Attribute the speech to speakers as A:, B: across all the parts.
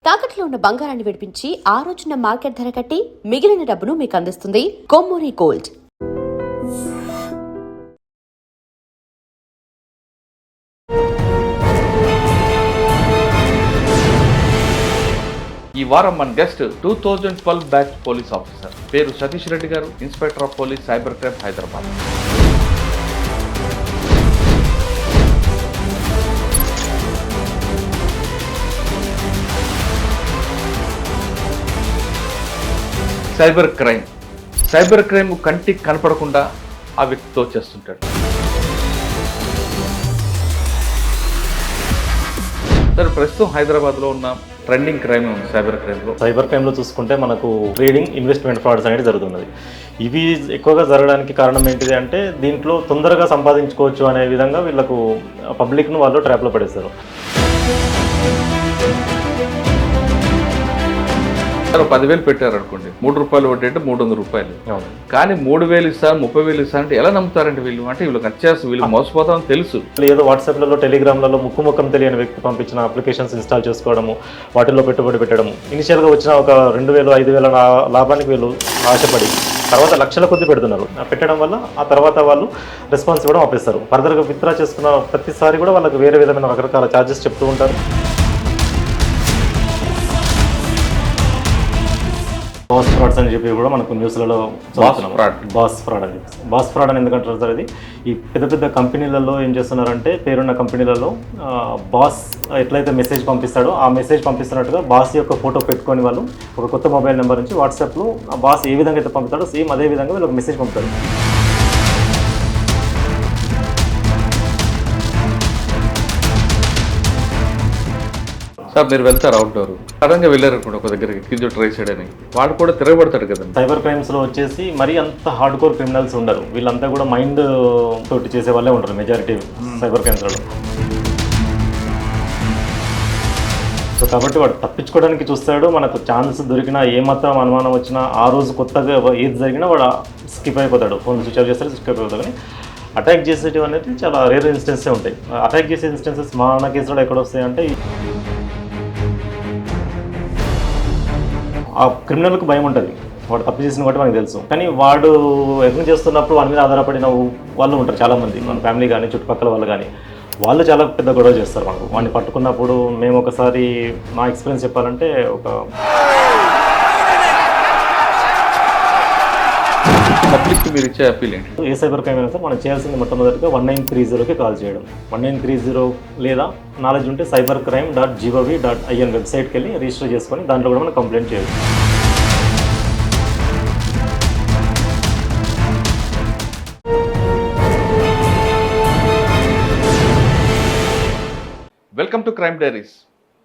A: తాకట్లో ఉన్న బంగారాన్ని విడిపించి ఆ రోజున మార్కెట్ ధర కట్టి మిగిలిన డబ్బును మీకు అందిస్తుంది కొమ్మూరి గోల్డ్.
B: ఈ వారం మన గెస్ట్ 2012 బ్యాచ్ పోలీస్ ఆఫీసర్, పేరు సతీష్ రెడ్డి గారు, inspector of police cyber crime Hyderabad. Cyber crime కంటికి కనపడకుండా ఆ వ్యక్తితో చేస్తుంటాడు. సార్, ప్రస్తుతం హైదరాబాద్లో ఉన్న ట్రెండింగ్ క్రైమ్ సైబర్ క్రైమ్లో
C: చూసుకుంటే మనకు ట్రేడింగ్, ఇన్వెస్ట్మెంట్ ఫ్రాడ్స్ అనేది జరుగుతున్నది. ఇవి ఎక్కువగా జరగడానికి కారణం ఏంటిది అంటే దీంట్లో తొందరగా సంపాదించుకోవచ్చు అనే విధంగా వీళ్ళకు పబ్లిక్ను వాళ్ళు ట్రాప్లో పడేస్తారు.
B: సార్, 10,000 పెట్టారు అనుకోండి, ₹3 వడ్డీ అంటే ₹300. కానీ 3,000 ఇస్తారు, 30,000 ఇస్తారు అంటే ఎలా నమ్ముతారండి వీళ్ళు? అంటే వీళ్ళకి వచ్చేసి వీళ్ళు మోసపోతామని తెలుసు.
C: ఏదో వాట్సాప్లలో, టెలిగ్రామ్లలో ముఖం తెలియని వ్యక్తి పంపించిన అప్లికేషన్స్ ఇన్స్టాల్ చేసుకోవడము, వాటిల్లో పెట్టుబడి పెట్టడం, ఇనిషియల్గా వచ్చిన ఒక 2,000, 5,000 లాభానికి వీళ్ళు ఆశపడి తర్వాత లక్షల కొద్ది పెడుతున్నారు. పెట్టడం వల్ల ఆ తర్వాత వాళ్ళు రెస్పాన్స్ ఇవ్వడం ఆపేస్తారు. ఫర్దర్గా విత్డ్రా చేసుకున్న ప్రతిసారి కూడా వాళ్ళకి వేరే విధమైన రకరకాల ఛార్జెస్ చెప్తూ ఉంటారు. బాస్ ఫ్రాడ్స్ అని చెప్పి కూడా మనకు న్యూస్లలో బాస్ ఫ్రాడ్ అని ఎందుకంటారు సార్? ఇది ఈ పెద్ద పెద్ద కంపెనీలలో ఏం చేస్తున్నారంటే, పేరున్న కంపెనీలలో బాస్ ఎట్లయితే మెసేజ్ పంపిస్తాడో ఆ మెసేజ్ పంపిస్తున్నట్టుగా బాస్ యొక్క ఫోటో పెట్టుకొని వాళ్ళు ఒక కొత్త మొబైల్ నెంబర్ నుంచి వాట్సాప్లో ఆ బాస్ ఏ విధంగా అయితే పంపుతాడో సేమ్ అదే విధంగా వీళ్ళు ఒక మెసేజ్ పంపుతారు.
B: సార్, మీరు వెళ్తారు అవుట్డోర్, సడన్గా వెళ్ళారనుకోండి ఒక దగ్గరికి, కింద ట్రై సైడ్ అని, వాడు కూడా తిరగబడతాడు కదా.
C: సైబర్ క్రైమ్స్లో వచ్చేసి మరీ అంత హార్డ్ కోర్ క్రిమినల్స్ ఉండరు. వీళ్ళంతా కూడా మైండ్ తోటి చేసే వాళ్ళే ఉంటారు మెజారిటీ సైబర్ క్రైమ్స్లో. సో కాబట్టి వాడు తప్పించుకోవడానికి చూస్తాడు. మనకు ఛాన్స్ దొరికినా, ఏమాత్రం అనుమానం వచ్చినా, ఆ రోజు కొత్తగా ఏది జరిగినా వాడు స్కిప్ అయిపోతాడు. ఫోన్ స్విచ్ ఆఫ్ చేస్తాడు, స్కిప్ అయిపోతాడు. కానీ అటాక్ చేసేటివి అనేది చాలా రేర్ ఇన్స్టెన్సే ఉంటాయి. అటాక్ చేసే ఇన్స్టెన్సెస్ మన కేసులో ఎక్కడ వస్తాయంటే, ఆ క్రిమినల్కి భయం ఉంటుంది, వాడు తప్పు చేసిన కాబట్టి మనకు తెలుసు. కానీ వాడు యజ్ఞం చేస్తున్నప్పుడు వాడి మీద ఆధారపడిన వాళ్ళు ఉంటారు చాలామంది, మన ఫ్యామిలీ కానీ చుట్టుపక్కల వాళ్ళు కానీ. వాళ్ళు చాలా పెద్ద గొడవ చేస్తారు మనకు. వాడిని పట్టుకున్నప్పుడు మేము ఒకసారి, మా ఎక్స్పీరియన్స్ చెప్పాలంటే,
B: పబ్లిక్కి మీరు ఇచ్చే అప్పీల్ ఏంటి?
C: ఏ సైబర్ క్రైమ్ అయినా సార్ మనం చేయాల్సింది మొట్టమొదటిగా 1930కి కాల్ చేయడం. 1930 లేదా నాలెడ్జ్ ఉంటే cybercrime.gov.in వెబ్సైట్కి వెళ్ళి రిజిస్టర్ చేసుకొని దాంట్లో కూడా మనం కంప్లైంట్ చేయొచ్చు.
B: Welcome to crime diaries.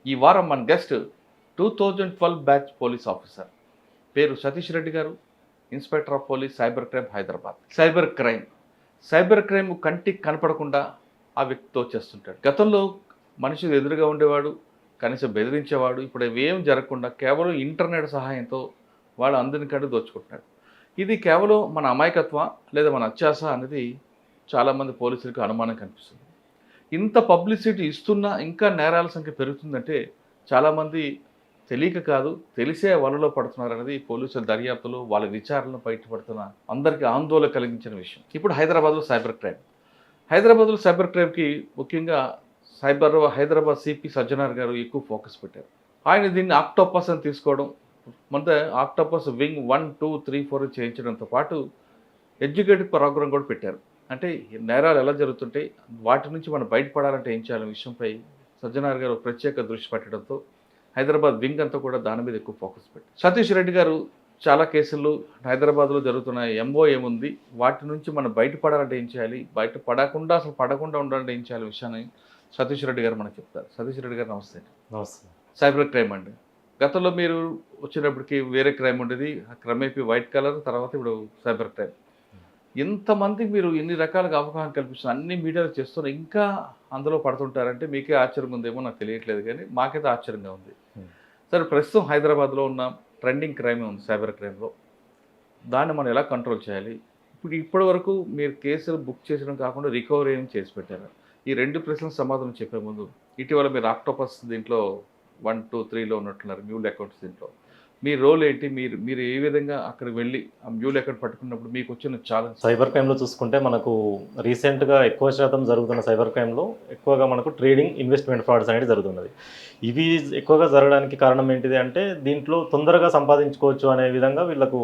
B: ఈ వారం మన గెస్ట్ 2012 బ్యాచ్ పోలీస్ ఆఫీసర్, పేరు సతీష్ రెడ్డి గారు, inspector of police cyber crime Hyderabad. Cyber crime కంటికి కనపడకుండా ఆ వ్యక్తితో చేస్తుంటాడు. గతంలో మనిషి ఎదురుగా ఉండేవాడు, కనీసం బెదిరించేవాడు. ఇప్పుడు ఏం జరగకుండా కేవలం ఇంటర్నెట్ సహాయంతో వాడు అందరికంటే దోచుకుంటున్నాడు. ఇది కేవలం మన అమాయకత్వం లేదా మన అత్యాస అనేది చాలామంది పోలీసులకు అనుమానం కనిపిస్తుంది. ఇంత పబ్లిసిటీ ఇస్తున్నా ఇంకా నేరాల సంఖ్య పెరుగుతుందంటే చాలామంది తెలియక కాదు, తెలిసే వలలో పడుతున్నారు అనేది పోలీసుల దర్యాప్తులు, వాళ్ళ విచారణలో బయటపడుతున్న అందరికీ ఆందోళన కలిగించిన విషయం. ఇప్పుడు హైదరాబాద్లో సైబర్ క్రైమ్కి ముఖ్యంగా హైదరాబాద్ సిపి సజ్జనార్ గారు ఎక్కువ ఫోకస్ పెట్టారు. ఆయన దీన్ని ఆక్టోపస్ అని తీసుకోవడం, మొదట ఆక్టోపస్ వింగ్ 1, 2, 3, 4 చేయించడంతో పాటు ఎడ్యుకేటివ్ ప్రోగ్రామ్ కూడా పెట్టారు. అంటే నేరాలు ఎలా జరుగుతుంటాయి, వాటి నుంచి మనం బయటపడాలంటే ఏం చేయాలనే విషయంపై సజ్జనార్ గారు ప్రత్యేక దృష్టి పెట్టడంతో హైదరాబాద్ వింగ్ అంతా కూడా దాని మీద ఎక్కువ ఫోకస్ పెట్టారు. సతీష్ రెడ్డి గారు చాలా కేసుల్లో హైదరాబాద్లో జరుగుతున్న ఎంఓ ఏముంది, వాటి నుంచి మనం బయటపడాలంటే ఏం చేయాలి, అసలు పడకుండా ఉండాలంటే ఏం చేయాలి విషయాన్ని సతీష్ రెడ్డి గారు మనకు చెప్తారు. సతీష్ రెడ్డి గారు నమస్తే.
C: నమస్తే.
B: సైబర్ క్రైమ్ అండి, గతంలో మీరు వచ్చినప్పటికీ వేరే క్రైమ్ ఉండేది, క్రమేపీ వైట్ కలర్, తర్వాత ఇప్పుడు సైబర్ క్రైమ్. ఇంతమందికి మీరు ఎన్ని రకాలుగా అవగాహన కల్పిస్తున్నారు, అన్ని మీడియాలు చేస్తున్నారు, ఇంకా అందులో పడుతుంటారంటే మీకే ఆశ్చర్యంగా ఉందేమో నాకు తెలియట్లేదు, కానీ మాకైతే ఆశ్చర్యంగా ఉంది. సరే, ప్రస్తుతం హైదరాబాద్లో ఉన్న ట్రెండింగ్ క్రైమ్ ఉంది సైబర్ క్రైమ్లో, దాన్ని మనం ఎలా కంట్రోల్ చేయాలి? ఇప్పటి వరకు మీరు కేసులు బుక్ చేసడం కాకుండా రికవరీ ఏం చేసి పెట్టారు? ఈ రెండు ప్రశ్నలకు సమాధానం చెప్పే ముందు, ఇటీవల మీరు ఆక్టోపస్ దీంట్లో 1, 2, 3లో ఉన్నట్టున్నారు మ్యూల్ అకౌంట్స్ దీంట్లో. మీ రోల్ ఏంటి? మీరు మీరు ఏ విధంగా అక్కడికి వెళ్ళి ఆ మ్యూల్ అకౌంట్ పట్టుకున్నప్పుడు మీకు వచ్చిన ఛాలెంజ్?
C: సైబర్ క్రైమ్లో చూసుకుంటే మనకు రీసెంట్గా ఎక్కువ శాతం జరుగుతున్న సైబర్ క్రైమ్లో ఎక్కువగా మనకు ట్రేడింగ్, ఇన్వెస్ట్మెంట్ ఫ్రాడ్స్ అనేది జరుగుతున్నది. ఇవి ఎక్కువగా జరగడానికి కారణం ఏంటిది అంటే దీంట్లో తొందరగా సంపాదించుకోవచ్చు అనే విధంగా వీళ్ళకు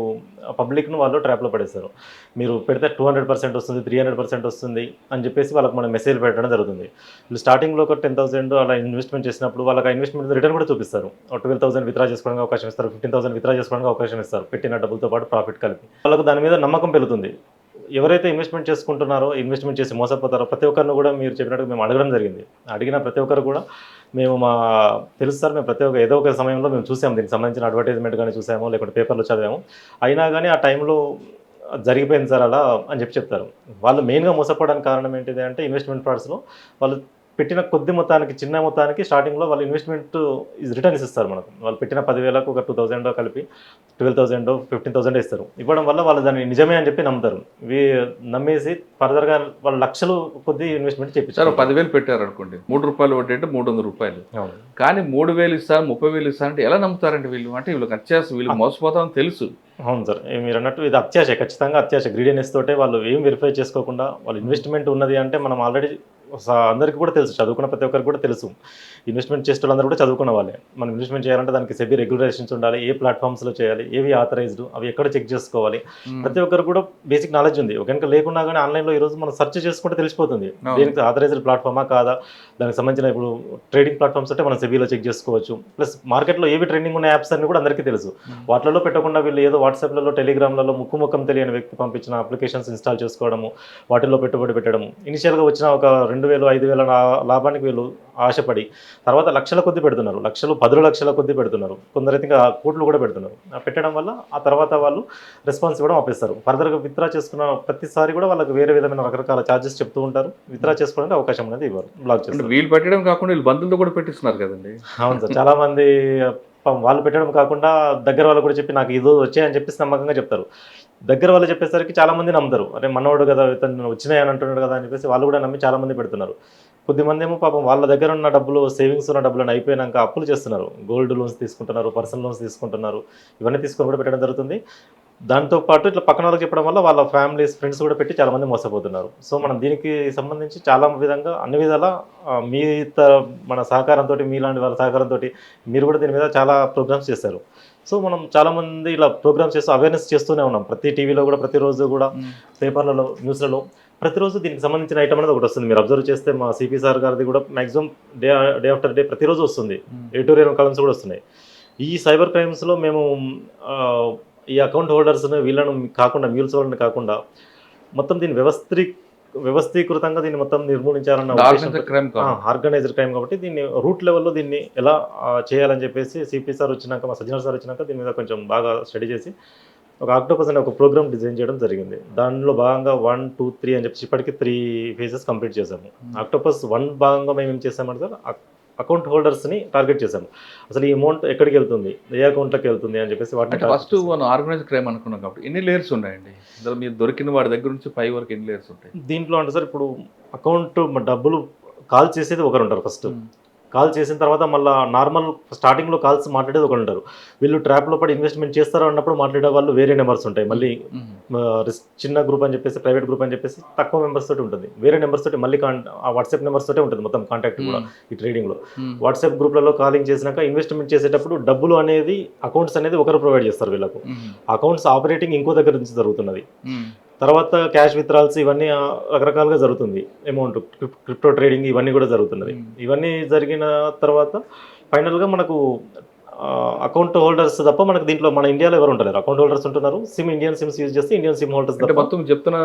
C: పబ్లిక్ను వాళ్ళు ట్రాప్లో పడేస్తారు. మీరు పెడితే 200% వస్తుంది, 300% వస్తుంది అని చెప్పేసి వాళ్ళకి మనం మెసేజ్ పెట్టడం జరుగుతుంది. వీళ్ళు స్టార్టింగ్లో ఒక 10,000 అలా ఇన్వెస్ట్మెంట్ చేసినప్పుడు వాళ్ళకి ఆ ఇన్వెస్ట్మెంట్ రిటర్న్ కూడా చూపిస్తారు. 12,000 విత్డ్రా చేసుకోవడానికి అవకాశం ఇస్తారు, 15,000 విత్డ్రా చేసుకోవడానికి అవకాశం ఇస్తారు, పెట్టిన డబ్బులతో పాటు ప్రాఫిట్ కలిపి. వాళ్ళకు దాని మీద నమ్మకం పెరుగుతుంది. ఎవరైతే ఇన్వెస్ట్మెంట్ చేసుకుంటున్నారో, ఇన్వెస్ట్మెంట్ చేసి మోసపోతారో ప్రతి ఒక్కరిని కూడా మీరు చెప్పినట్టుగా మేము అడగడం జరిగింది. అడిగిన ప్రతి ఒక్కరు కూడా మేము తెలుసు సార్, మేము ప్రతి ఒక్క ఏదో ఒక సమయంలో మేము చూసాము, దీనికి సంబంధించిన అడ్వర్టైజ్మెంట్ కానీ చూసాము, లేకుంటే పేపర్లో చదివాము, అయినా కానీ ఆ టైంలో జరిగిపోయింది సార్ అలా అని చెప్తారు. వాళ్ళు మెయిన్గా మోసపోవడానికి కారణం ఏంటిది అంటే ఇన్వెస్ట్మెంట్ ఫ్రాడ్స్లో వాళ్ళు పెట్టిన కొద్ది మొత్తానికి, చిన్న మొత్తానికి స్టార్టింగ్లో వాళ్ళు ఇన్వెస్ట్మెంట్ రిటర్న్స్ ఇస్తారు మనకు. వాళ్ళు పెట్టిన 10,000కు ఒక 2,000 కలిపి 12,000, 15,000 ఇస్తారు. ఇవ్వడం వల్ల వాళ్ళు దాన్ని నిజమే అని చెప్పి నమ్ముతారు. నమ్మేసి ఫర్దర్గా వాళ్ళు లక్షలు కొద్ది ఇన్వెస్ట్మెంట్ చేపించారు.
B: 10,000 పెట్టారు అనుకోండి, ₹3 వడ్డీ అంటే ₹300. కానీ 3,000 ఇస్తారు, 30,000 ఇస్తారు అంటే ఎలా నమ్ముతారండి వీళ్ళు? అంటే వీళ్ళకి అత్యాశ, వీళ్ళు మోసపోతామని తెలుసు.
C: అవును సార్, మీరు అన్నట్టు ఇది అత్యాశ, ఖచ్చితంగా అత్యాశ, గ్రీడీనెస్ తోటే వాళ్ళు ఏం వెరిఫై చేసుకోకుండా వాళ్ళు ఇన్వెస్ట్మెంట్ ఉన్నది అంటే మనం ఆల్రెడీ అందరికీ కూడా తెలుసు, చదువుకున్న ప్రతి ఒక్కరికి కూడా తెలుసు. ఇన్వెస్ట్మెంట్ చేసే వాళ్ళందరూ కూడా చదువుకున్న వాళ్ళే. మనం ఇన్వెస్ట్మెంట్ చేయాలంటే దానికి సెబీ రెగ్యులేషన్స్ ఉండాలి, ఏ ప్లాట్ఫామ్స్లో చేయాలి, ఏవి ఆథరైజ్డ్, అవి ఎక్కడ చెక్ చేసుకోవాలి, ప్రతి ఒక్కరు కూడా బేసిక్ నాలెడ్జ్ ఉంది. కనుక లేకున్నా కానీ ఆన్లైన్లో ఈరోజు మనం సెర్చ్ చేసుకుంటే తెలిసిపోతుంది దీనికి ఆథరైజ్డ్ ప్లాట్ఫామా కాదా, దానికి సంబంధించిన ఇప్పుడు ట్రేడింగ్ ప్లాట్ఫామ్స్ అంటే మనం సెబీలో చెక్ చేసుకోవచ్చు. ప్లస్ మార్కెట్లో ఏవి ట్రెండింగ్ ఉన్న యాప్స్ అన్ని కూడా అందరికీ తెలుసు. వాటిలో పెట్టకుండా వీళ్ళు ఏదో వాట్సాప్లలో, టెలిగ్రామ్లలో ముఖం తెలియని వ్యక్తి పంపించిన అప్లికేషన్స్ ఇన్స్టాల్ చేసుకోవడము, వాటిల్లో పెట్టుబడి పెట్టడము, ఇనిషియల్గా వచ్చిన ఒక 2,000, 5,000 లాభానికి వీళ్ళు ఆశపడి తర్వాత లక్షల కొద్ది పెడుతున్నారు, 10 లక్షల కొద్ది పెడుతున్నారు, కొందరైతే ఇంకా కోట్లు కూడా పెడుతున్నారు. పెట్టడం వల్ల ఆ తర్వాత వాళ్ళు రెస్పాన్స్ ఇవ్వడం ఆపేస్తారు. ఫర్దర్గా విత్డ్రా చేసుకున్న ప్రతిసారి కూడా వాళ్ళకి వేరే విధమైన రకరకాల ఛార్జెస్ చెప్తూ ఉంటారు. విత్డ్రా చేసుకోవడానికి అవకాశం అనేది ఇవ్వరు, బ్లాక్ చేస్తారు.
B: వీళ్ళు పెట్టడం కాకుండా వీళ్ళు బంధువులతో కూడా పెట్టిస్తున్నారు కదండి.
C: అవును సార్, చాలా మంది వాళ్ళు పెట్టడం కాకుండా దగ్గర వాళ్ళు కూడా చెప్పి నాకు ఇది వచ్చాయని చెప్పేసి నమ్మకంగా చెప్తారు. దగ్గర వాళ్ళు చెప్పేసరికి చాలామంది నమ్ముతారు, అరే మనోడు కదా ఇతను వచ్చినాయని అంటున్నాడు కదా అని చెప్పేసి వాళ్ళు కూడా నమ్మి చాలామంది పెడుతున్నారు. కొద్దిమంది ఏమో పాపం వాళ్ళ దగ్గర ఉన్న డబ్బులు, సేవింగ్స్ ఉన్న డబ్బులను అయిపోయినాక అప్పులు చేస్తున్నారు, గోల్డ్ లోన్స్ తీసుకుంటున్నారు, పర్సనల్ లోన్స్ తీసుకుంటున్నారు, ఇవన్నీ తీసుకొని కూడా పెట్టడం జరుగుతుంది. దాంతోపాటు ఇట్లా పక్కన వాళ్ళకి చెప్పడం వల్ల వాళ్ళ ఫ్యామిలీస్, ఫ్రెండ్స్ కూడా పెట్టి చాలామంది మోసపోతున్నారు. సో మనం దీనికి సంబంధించి చాలా విధంగా అన్ని విధాల మన సహకారంతో, మీలాంటి వాళ్ళ సహకారంతో మీరు కూడా దీని మీద చాలా ప్రోగ్రామ్స్ చేస్తారు. సో మనం చాలామంది ఇలా ప్రోగ్రామ్స్ చేస్తూ అవేర్నెస్ చేస్తూనే ఉన్నాం. ప్రతి టీవీలో కూడా, ప్రతిరోజు కూడా, పేపర్లలో, న్యూస్లలో ప్రతిరోజు దీనికి సంబంధించిన ఐటమ్ అనేది ఒకటి వస్తుంది. మీరు అబ్జర్వ్ చేస్తే మా సిపి సార్ గారిది కూడా మ్యాక్సిమం డే ఆఫ్టర్ డే ప్రతిరోజు వస్తుంది. ఎడిటోరియల్ కాలమ్స్ కూడా వస్తున్నాయి. ఈ సైబర్ క్రైమ్స్లో మేము ఈ అకౌంట్ హోల్డర్స్ని వీళ్ళను కాకుండా, మ్యూల్స్ వాళ్ళని కాకుండా మొత్తం దీన్ని వ్యవస్థీకృతంగా దీన్ని మొత్తం నిర్మూలించాలన్న ఆర్గనైజ్డ్ క్రైమ్ కాబట్టి దీన్ని రూట్ లెవెల్లో దీన్ని ఎలా చేయాలని చెప్పేసి సిపి సార్ వచ్చినాక, మా సజ్జనర్ సార్ వచ్చినాక దీని మీద కొంచెం బాగా స్టడీ చేసి ఒక ఆక్టోపస్ అనే ఒక ప్రోగ్రామ్ డిజైన్ చేయడం జరిగింది. దానిలో భాగంగా 1, 2, 3 అని చెప్పి ఇప్పటికీ 3 ఫేజెస్ కంప్లీట్ చేశాము. ఆక్టోపస్ 1 భాగంగా మేము ఏం చేసామంటే సార్, అకౌంట్ హోల్డర్స్ని టార్గెట్ చేశాము. అసలు ఈ అమౌంట్ ఎక్కడికి వెళ్తుంది, ఏ అకౌంట్లోకి వెళ్తుంది అని చెప్పేసి వాటిని
B: ఫస్ట్ మనం ఆర్గనైజ్ క్రైమ్ అనుకున్నాం కాబట్టి ఎన్ని లేయర్స్ ఉన్నాయండి? మీరు దొరికిన వాడి దగ్గర నుంచి 5 వరకు ఎన్ని లేయర్స్ ఉంటాయి
C: దీంట్లో? అంటే సార్ ఇప్పుడు అకౌంట్ డబ్బులు కాల్ చేసేది ఒకరు ఉంటారు. ఫస్ట్ కాల్ చేసిన తర్వాత మళ్ళీ నార్మల్ స్టార్టింగ్లో కాల్స్ మాట్లాడేది ఒకరు ఉంటారు. వీళ్ళు ట్రాప్లో పడి ఇన్వెస్ట్మెంట్ చేస్తారో అన్నప్పుడు మాట్లాడే వాళ్ళు వేరే నెంబర్స్ ఉంటాయి. మళ్ళీ చిన్న గ్రూప్ అని చెప్పేసి, ప్రైవేట్ గ్రూప్ అని చెప్పేసి తక్కువ మెంబర్స్ తోటి ఉంటుంది. వేరే నెంబర్స్ తోటి మళ్ళీ ఆ వాట్సాప్ నెంబర్స్ తోటే ఉంటుంది మొత్తం కాంటాక్ట్ కూడా. ఈ ట్రేడింగ్లో వాట్సాప్ గ్రూప్లలో కాలింగ్ చేసినాక ఇన్వెస్ట్మెంట్ చేసేటప్పుడు డబ్బులు అనేది, అకౌంట్స్ అనేది ఒకరు ప్రొవైడ్ చేస్తారు వీళ్ళకు. అకౌంట్స్ ఆపరేటింగ్ ఇంకో దగ్గర నుంచి జరుగుతున్నది. తర్వాత క్యాష్ విత్డ్రాల్స్ ఇవన్నీ రకరకాలుగా జరుగుతుంది. అమౌంట్ క్రిప్టో ట్రేడింగ్ ఇవన్నీ కూడా జరుగుతున్నది. ఇవన్నీ జరిగిన తర్వాత ఫైనల్గా మనకు అకౌంట్ హోల్డర్స్ తప్ప మనకు దీంట్లో మన ఇండియాలో ఎవరు ఉంటారు, అకౌంట్ హోల్డర్స్ ఉంటున్నారు. ఇండియన్ సిమ్స్ యూజ్ చేస్తే ఇండియన్ సిమ్ హోల్డర్స్
B: మొత్తం చెప్తున్న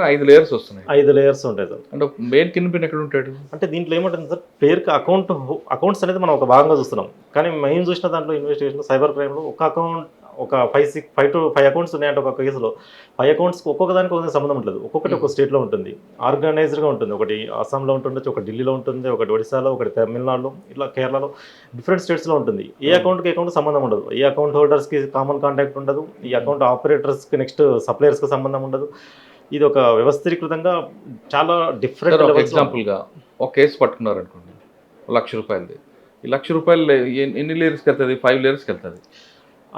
B: 5 లేయర్స్ వస్తున్నాయి.
C: 5 లేయర్స్ ఉంటాయి సార్.
B: అంటే మెయిన్ కింద ఎక్కడ ఉంటాడు
C: అంటే దీంట్లో ఏమంటుంది సార్, పేరుకి అకౌంట్స్ అనేది మనం ఒక భాగంగా చూస్తున్నాం. కానీ మేము చూసిన దాంట్లో ఇన్వెస్టిగేషన్ సైబర్ క్రైమ్లో ఒక అకౌంట్, ఒక 5 to 5 అకౌంట్స్ ఉన్నాయంటే ఒక కేసులో 5 అకౌంట్స్కి ఒక్కొక్క దానికి ఒక సంబంధం ఉంటుంది. ఒక్కొక్కటి ఒక స్టేట్లో ఉంటుంది, ఆర్గనైజ్డ్గా ఉంటుంది. ఒకటి అస్సాంలో ఉంటుండొచ్చు, ఒకటి ఢిల్లీలో ఉంటుంది, ఒకటి ఒడిశాలో, ఒకటి తమిళనాడులో, ఇట్లా కేరళలో డిఫరెంట్ స్టేట్స్లో ఉంటుంది. ఏ అకౌంట్కి అకౌంట్ సంబంధం ఉండదు. ఏ అకౌంట్ హోల్డర్స్కి కామన్ కాంటాక్ట్ ఉండదు. ఈ అకౌంట్ ఆపరేటర్స్కి నెక్స్ట్ సప్లయర్స్కి సంబంధం ఉండదు. ఇది ఒక వ్యవస్థీకృతంగా చాలా డిఫరెంట్.
B: ఎగ్జాంపుల్గా ఒక కేసు పట్టుకున్నారు అనుకోండి, ₹1,00,000. ఈ ₹1,00,000 ఎన్ని లేయర్స్కి వెళ్తుంది? 5 లేయర్స్కి వెళ్తుంది.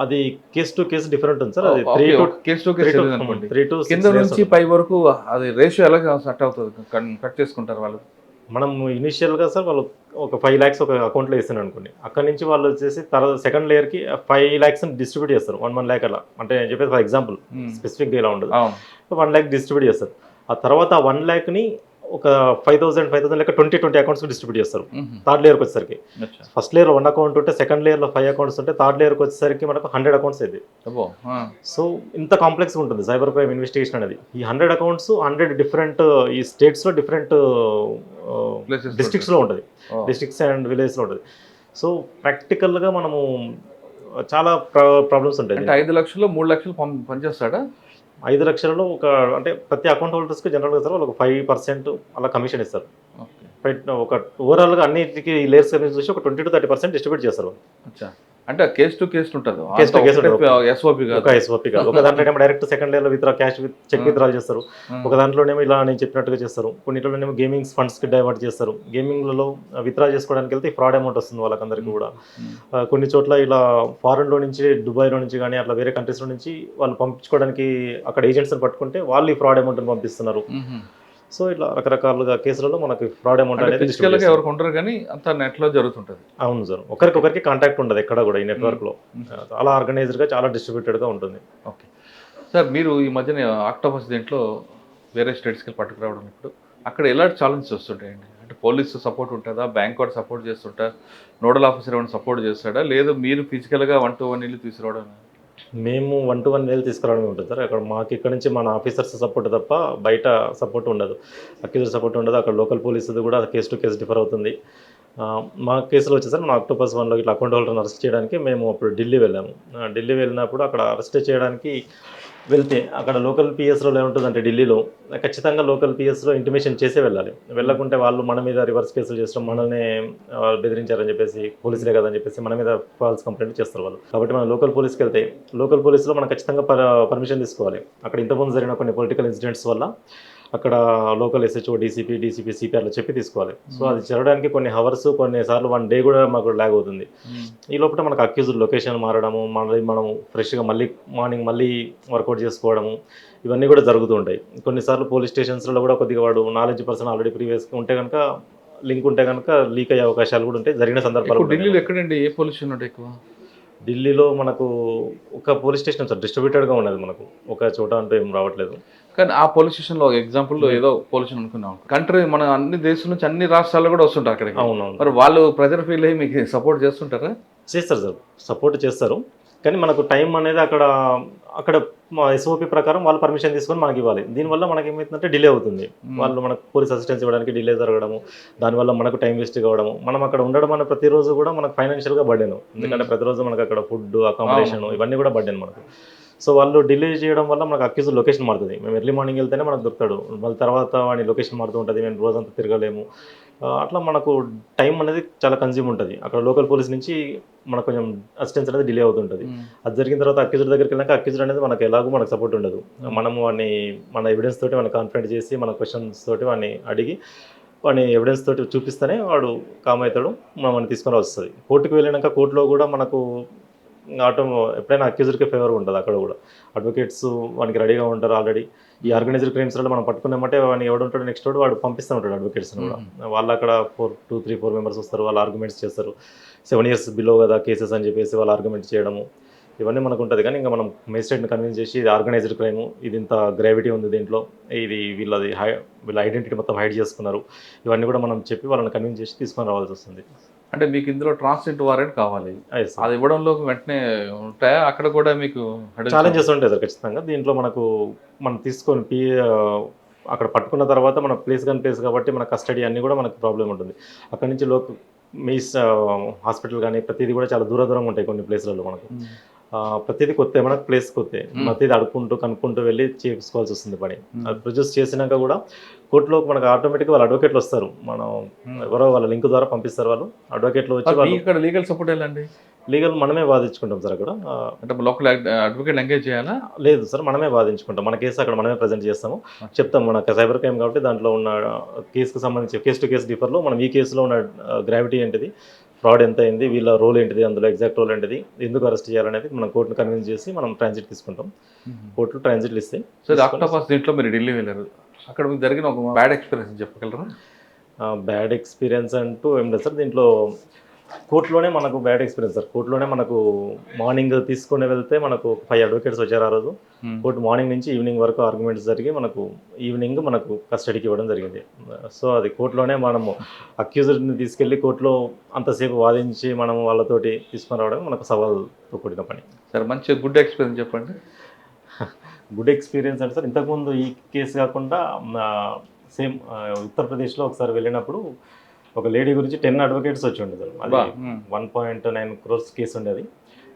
C: అది కేస్ టు కేస్ డిఫరెంట్ ఉంది సార్. అది 3 to
B: కేస్ టు కేస్ అనుకోండి.
C: 3 to 6
B: కింద నుంచి పై వరకు అది రేషియో ఎలా సెట్ అవుతుంది? కట్ చేసుకుంటారు వాళ్ళు.
C: మనం ఇనిషియల్గా సార్ వాళ్ళు ఒక 5 lakhs ఒక అకౌంట్లో వేస్తాను అనుకోండి. అక్కడ నుంచి వాళ్ళు వచ్చేసి తర్వాత సెకండ్ లేయర్కి 5 lakhs డిస్ట్రిబ్యూట్ చేస్తారు. 1 lakh అలా. అంటే నేను చెప్పేది ఫర్ ఎగ్జాంపుల్ స్పెసిఫిక్గా ఇలా ఉండదు. 1 lakh డిస్ట్రిబ్యూట్ చేస్తారు. ఆ తర్వాత 1 lakhని ఒక 5,000 లెక్క 20 అకౌంట్స్కి డిస్ట్రిబ్యూట్ చేస్తారు. థర్డ్ లేయర్కి వచ్చేసరికి ఫస్ట్ లేయర్ 1 అకౌంట్ ఉంటే సెకండ్ లేయర్లో 5 accounts ఉంటే థర్డ్ లేయర్కి వచ్చేసరికి మనకు 100 accounts అయింది. సో ఇంత కాంప్లెక్స్గా ఉంటుంది సైబర్ క్రైమ్ ఇన్వెస్టిగేషన్ అనేది. ఈ 100 accounts 100 డిఫరెంట్ ఈ స్టేట్స్లో డిఫరెంట్ డిస్ట్రిక్ట్స్లో ఉంటుంది. డిస్ట్రిక్ట్స్ అండ్ విలేజ్లో ఉంటుంది. సో ప్రాక్టికల్గా మనము చాలా ప్రాబ్లమ్స్ ఉంటాయి.
B: అంటే 5 లక్షలు 3 లక్షలు పనిచేస్తాడా?
C: 5 లక్షలలో ఒక అంటే ప్రతి అకౌంట్ హోల్డర్స్కి జనరల్గా సార్ వాళ్ళకి 5% అలా కమిషన్ ఇస్తారు. ఒక ఓవరాల్గా అన్నిటికీ లేయర్స్ చూసి ఒక 20 to 30% డిస్ట్రిబ్యూట్ చేస్తారు.
B: అంటే కేస్ టు కేస్ ఉంటుంది. ఎస్ఓపి
C: కాదు. ఒక దాంట్లోనేమో డైరెక్ట్ సెకండ్ లేయర్లో క్యాష్ చెక్ విత్డ్రాల్ చేస్తారు. ఒక దాంట్లోనేమో ఇలా నేను చెప్పినట్టుగా చేస్తారు. కొన్నిట్లోనేమో గేమింగ్ ఫండ్స్కి డైవర్ట్ చేస్తారు. గేమింగ్లలో విత్డ్రా చేసుకోవడానికి వెళ్తే ఫ్రాడ్ అమౌంట్ వస్తుంది వాళ్ళకందరికీ కూడా. కొన్ని చోట్ల ఇలా ఫారెన్లో నుంచి దుబాయ్లో నుంచి కానీ అట్లా వేరే కంట్రీస్లో నుంచి వాళ్ళు పంపించుకోవడానికి అక్కడ ఏజెంట్స్ని పట్టుకుంటే వాళ్ళు ఈ ఫ్రాడ్ అమౌంట్ని పంపిస్తున్నారు. సో ఇట్లా రకరకాలుగా కేసులలో మనకి ఫ్రాడ్ అమౌంట్ అనేది
B: ఎవరికి ఉండరు కానీ అంత నెట్లో జరుగుతుంటుంది.
C: అవును సార్. ఒకరికి కాంటాక్ట్ ఉండదు ఎక్కడ కూడా ఈ నెట్వర్క్లో. చాలా ఆర్గనైజ్డ్గా చాలా డిస్ట్రిబ్యూటెడ్గా ఉంటుంది.
B: ఓకే సార్, మీరు ఈ మధ్యన ఆక్టోపస్ దీంట్లో వేరే స్టేట్స్కి పట్టుకురావడం, ఇప్పుడు అక్కడ ఎలాంటి ఛాలెంజెస్ వస్తుంటాయండి? అంటే పోలీసు సపోర్ట్ ఉంటుందా? బ్యాంక్ వాడు సపోర్ట్ చేస్తుంటా? నోడల్ ఆఫీసర్ ఏమైనా సపోర్ట్ చేస్తాడా? లేదు మీరు ఫిజికల్గా 1-to-1 వెళ్ళి తీసుకురావడం?
C: మేము 1-to-1 వెళ్ళి తీసుకురావడమే ఉంటుంది సార్. అక్కడ మాకు ఇక్కడ నుంచి మన ఆఫీసర్స్ సపోర్ట్ తప్ప బయట సపోర్ట్ ఉండదు. అక్యూజర్ సపోర్ట్ ఉండదు. అక్కడ లోకల్ పోలీసుది కూడా కేస్ టు కేస్ డిఫర్ అవుతుంది. మా కేసులో వచ్చేసరికి మన ఆక్టోపస్ 1లో ఇట్లా అకౌంట్ హోల్డర్ని అరెస్ట్ చేయడానికి మేము అప్పుడు ఢిల్లీ వెళ్ళాము. ఢిల్లీ వెళ్ళినప్పుడు అక్కడ అరెస్ట్ చేయడానికి వెళ్తే అక్కడ లోకల్ పిఎస్లో ఏముంటుందంటే ఢిల్లీలో ఖచ్చితంగా లోకల్ పిఎస్లో ఇంటిమేషన్ చేసే వెళ్ళాలి. వెళ్ళకుంటే వాళ్ళు మన మీద రివర్స్ కేసులు చేస్తాం, మనల్ని బెదిరించారని చెప్పేసి, పోలీసులే కదని చెప్పేసి మన మీద ఫాల్స్ కంప్లైంట్ చేస్తారు వాళ్ళు. కాబట్టి మనం లోకల్ పోలీస్కి వెళ్తే లోకల్ పోలీసులో మనం ఖచ్చితంగా పర్మిషన్ తీసుకోవాలి. అక్కడ ఇంతకుముందు జరిగిన కొన్ని పొలిటికల్ ఇన్సిడెంట్స్ వల్ల అక్కడ లోకల్ ఎస్హెచ్ఓ, డీసీపీ, సిపిఆర్లో చెప్పి తీసుకోవాలి. సో అది జరగడానికి కొన్ని హవర్స్, కొన్నిసార్లు 1 day కూడా మాకు ల్యాగ్ అవుతుంది. ఈ లోపల మనకు అక్యూజ్డ్ లొకేషన్ మారడము, మనము ఫ్రెష్గా మార్నింగ్ మళ్ళీ వర్కౌట్ చేసుకోవడము, ఇవన్నీ కూడా జరుగుతూ ఉంటాయి. కొన్నిసార్లు పోలీస్ స్టేషన్స్లో కూడా కొద్దిగా వాడు నాలెడ్జ్ పర్సన్ ఆల్రెడీ ప్రీవియస్గా ఉంటే కనుక లింక్ ఉంటే కనుక లీక్ అయ్యే అవకాశాలు కూడా ఉంటాయి. జరిగిన సందర్భాలు
B: ఢిల్లీలో ఎక్కడండి ఏ పోలీస్ స్టేషన్ ఉంటాయి ఎక్కువ?
C: ఢిల్లీలో మనకు ఒక పోలీస్ స్టేషన్ సార్ డిస్ట్రిబ్యూటెడ్గా ఉన్నది. మనకు ఒక చోట అంటూ ఏం రావట్లేదు.
B: కానీ ఆ పోలీస్ స్టేషన్లో ఎగ్జాంపుల్ ఏదో పోలీస్ స్టేషన్ అనుకున్నాం, కంట్రీ మన అన్ని దేశం నుంచి అన్ని రాష్ట్రాల్లో కూడా వస్తుంటారు అక్కడికి.
C: అవునవును.
B: మరి వాళ్ళు ప్రజలు ఫీల్ అయ్యి మీకు సపోర్ట్ చేస్తుంటారా?
C: చేస్తారు సార్, సపోర్ట్ చేస్తారు. కానీ మనకు టైం అనేది అక్కడ ఎస్ఓపి ప్రకారం వాళ్ళు పర్మిషన్ తీసుకొని మనకి ఇవ్వాలి. దీనివల్ల మనకి ఏమవుతుందంటే డిలే అవుతుంది. వాళ్ళు మనకు పోలీస్ అసిస్టెన్స్ ఇవ్వడానికి డిలే జరగడము, దానివల్ల మనకు టైం వేస్ట్ కావడము. మనం అక్కడ ఉండడం అనే ప్రతిరోజు కూడా మనకు ఫైనాన్షియల్గా బర్డెన్. ఎందుకంటే ప్రతిరోజు మనకు అక్కడ ఫుడ్, అకామిడేషన్ ఇవన్నీ కూడా బర్డెన్ మనకు. సో వాళ్ళు డిలే చేయడం వల్ల మనకు అక్యూజ్ లొకేషన్ మారుతుంది. మేము ఎర్లీ మార్నింగ్ వెళ్తేనే మనకు దొరుకుతాడు, మళ్ళీ తర్వాత వాడి లొకేషన్ మారుతూ ఉంటుంది. మేము రోజంతా తిరగలేము. అట్లా మనకు టైం అనేది చాలా కన్జ్యూమ్ ఉంటుంది. అక్కడ లోకల్ పోలీస్ నుంచి మనకు కొంచెం అసిస్టెన్స్ అనేది డిలే అవుతుంటుంది. అది జరిగిన తర్వాత అక్యూజ్డ్ దగ్గరికి వెళ్ళాక అక్యూజ్డ్ అనేది మనకు ఎలాగో మనకు సపోర్ట్ ఉండదు. మనము వాడిని మన ఎవిడెన్స్ తోటి మన కాన్ఫిడెంట్ చేసి మన క్వశ్చన్స్ తోటి వాడిని అడిగి వాడిని ఎవిడెన్స్ తోటి చూపిస్తేనే వాడు కామ్ అవుతాడు, మనల్ని తీసుకొని వస్తుంది. కోర్టుకు వెళ్ళినాక కోర్టులో కూడా మనకు ఎప్పుడైనా అక్యూజర్కి ఫేవర్గా ఉంటుంది. అక్కడ కూడా అడ్వకేట్స్ వానికి రెడీగా ఉంటారు ఆల్రెడీ. ఈ ఆర్గనైజ్డ్ క్రైమ్స్లో మనం పట్టుకున్నామంటే వాడిని ఎవడుంటాడు నెక్స్ట్ వాడు పంపిస్తూ ఉంటాడు అడ్వకేట్స్ని కూడా. వాళ్ళు అక్కడ 2-3-4 మెంబర్స్ వస్తారు, వాళ్ళు ఆర్గ్యుమెంట్స్ చేస్తారు. 7 years బిలో కదా కేసెస్ అని చెప్పేసి వాళ్ళు ఆర్గ్యుమెంట్ చేయడము ఇవన్నీ మనకు ఉంటుంది. కానీ ఇంకా మనం మేజిస్ట్రేట్ని కన్విన్స్ చేసి ఇది ఆర్గనైజ్డ్ క్రైమ్, ఇది ఇంత గ్రావిటీ ఉంది దీంట్లో, ఇది వీళ్ళ ఐడెంటిటీ మొత్తం హైడ్ చేసుకున్నారు, ఇవన్నీ కూడా మనం చెప్పి వాళ్ళని కన్విన్స్ చేసి తీసుకొని రావాల్సి వస్తుంది.
B: అంటే మీకు ఇందులో ట్రాన్స్జెండర్ వారెంట్ కావాలి, అది ఇవ్వడంలో వెంటనే ఉంటాయా? అక్కడ కూడా మీకు
C: ఛాలెంజెస్ ఉంటాయి సార్ ఖచ్చితంగా. దీంట్లో మనం తీసుకొని అక్కడ పట్టుకున్న తర్వాత మన ప్లేస్ కాబట్టి మన కస్టడీ అన్నీ కూడా మనకు ప్రాబ్లం ఉంటుంది. అక్కడ నుంచి మీస్ హాస్పిటల్ కానీ ప్రతిదీ కూడా చాలా దూరంగా ఉంటాయి కొన్ని ప్లేస్లలో. మనకు ప్రతిదీ కొత్త, మనకు ప్లేస్ కొత్త, ప్రతిదీ కనుక్కుంటూ వెళ్ళి చేసుకోవాల్సి వస్తుంది పని. అది ప్రొడ్యూస్ చేసినాక కూడా కోర్టులో మనకు ఆటోమేటిక్గా వాళ్ళు అడ్వకేట్లు వస్తారు. మనం ఎవరో వాళ్ళ లింక్ ద్వారా పంపిస్తారు. వాళ్ళు అడ్వకేట్లు వచ్చి
B: ఇక్కడ లీగల్ సపోర్ట్ వెళ్ళండి,
C: లీగల్ మనమే వాదించుకుంటాం సార్. అక్కడ
B: అంటే లోకల్ అడ్వకేట్ ఎంగేజ్ చేయాలా?
C: లేదు సార్, మనమే వాదించుకుంటాం. మన కేసు అక్కడ మనమే ప్రజెంట్ చేస్తాము, చెప్తాం మనకు సైబర్ క్రైమ్ కాబట్టి దాంట్లో ఉన్న కేసుకు సంబంధించి కేసు టు కేసు డిఫర్లో మనం ఈ కేసులో ఉన్న గ్రావిటీ ఏంటిది, ఫ్రాడ్ ఎంత అయింది, వీళ్ళ రోల్ ఏంటిది, అందులో ఎగ్జాక్ట్ రోల్ ఏంటిది, ఎందుకు అరెస్ట్ చేయాలనేది మనం కోర్టును కన్విన్స్ చేసి మనం ట్రాన్సిట్ తీసుకుంటాం. కోర్టులో ట్రాన్సిట్లు ఇస్తే.
B: సో ఆక్టోపస్ దీంట్లో మీరు ఢిల్లీ వెళ్ళారు, అక్కడ మీకు జరిగిన ఒక బ్యాడ్ ఎక్స్పీరియన్స్ చెప్పగలరా?
C: బ్యాడ్ ఎక్స్పీరియన్స్ అంటూ ఏం లేదు సార్. దీంట్లో కోర్టులోనే మనకు బ్యాడ్ ఎక్స్పీరియన్స్ సార్. కోర్టులోనే మనకు మార్నింగ్ తీసుకుని వెళ్తే మనకు 5 అడ్వకేట్స్ వచ్చారు ఆ రోజు. కోర్టు మార్నింగ్ నుంచి ఈవినింగ్ వరకు ఆర్గ్యుమెంట్స్ జరిగి మనకు ఈవినింగ్ మనకు కస్టడీకి ఇవ్వడం జరిగింది. సో అది కోర్టులోనే మనము అక్యూజర్ని తీసుకెళ్ళి కోర్టులో అంతసేపు వాదించి మనం వాళ్ళతోటి తీసుకొని రావడం మనకు సవాల్తో కూడిన పని.
B: సరే, మంచి గుడ్ ఎక్స్పీరియన్స్ చెప్పండి.
C: గుడ్ ఎక్స్పీరియన్స్ అంటే సార్, ఇంతకుముందు ఈ కేసు కాకుండా సేమ్ ఉత్తరప్రదేశ్లో ఒకసారి వెళ్ళినప్పుడు ఒక లేడీ గురించి 10 అడ్వకేట్స్ వచ్చి ఉండేది. అది 1.9 crores కేసు ఉండేది.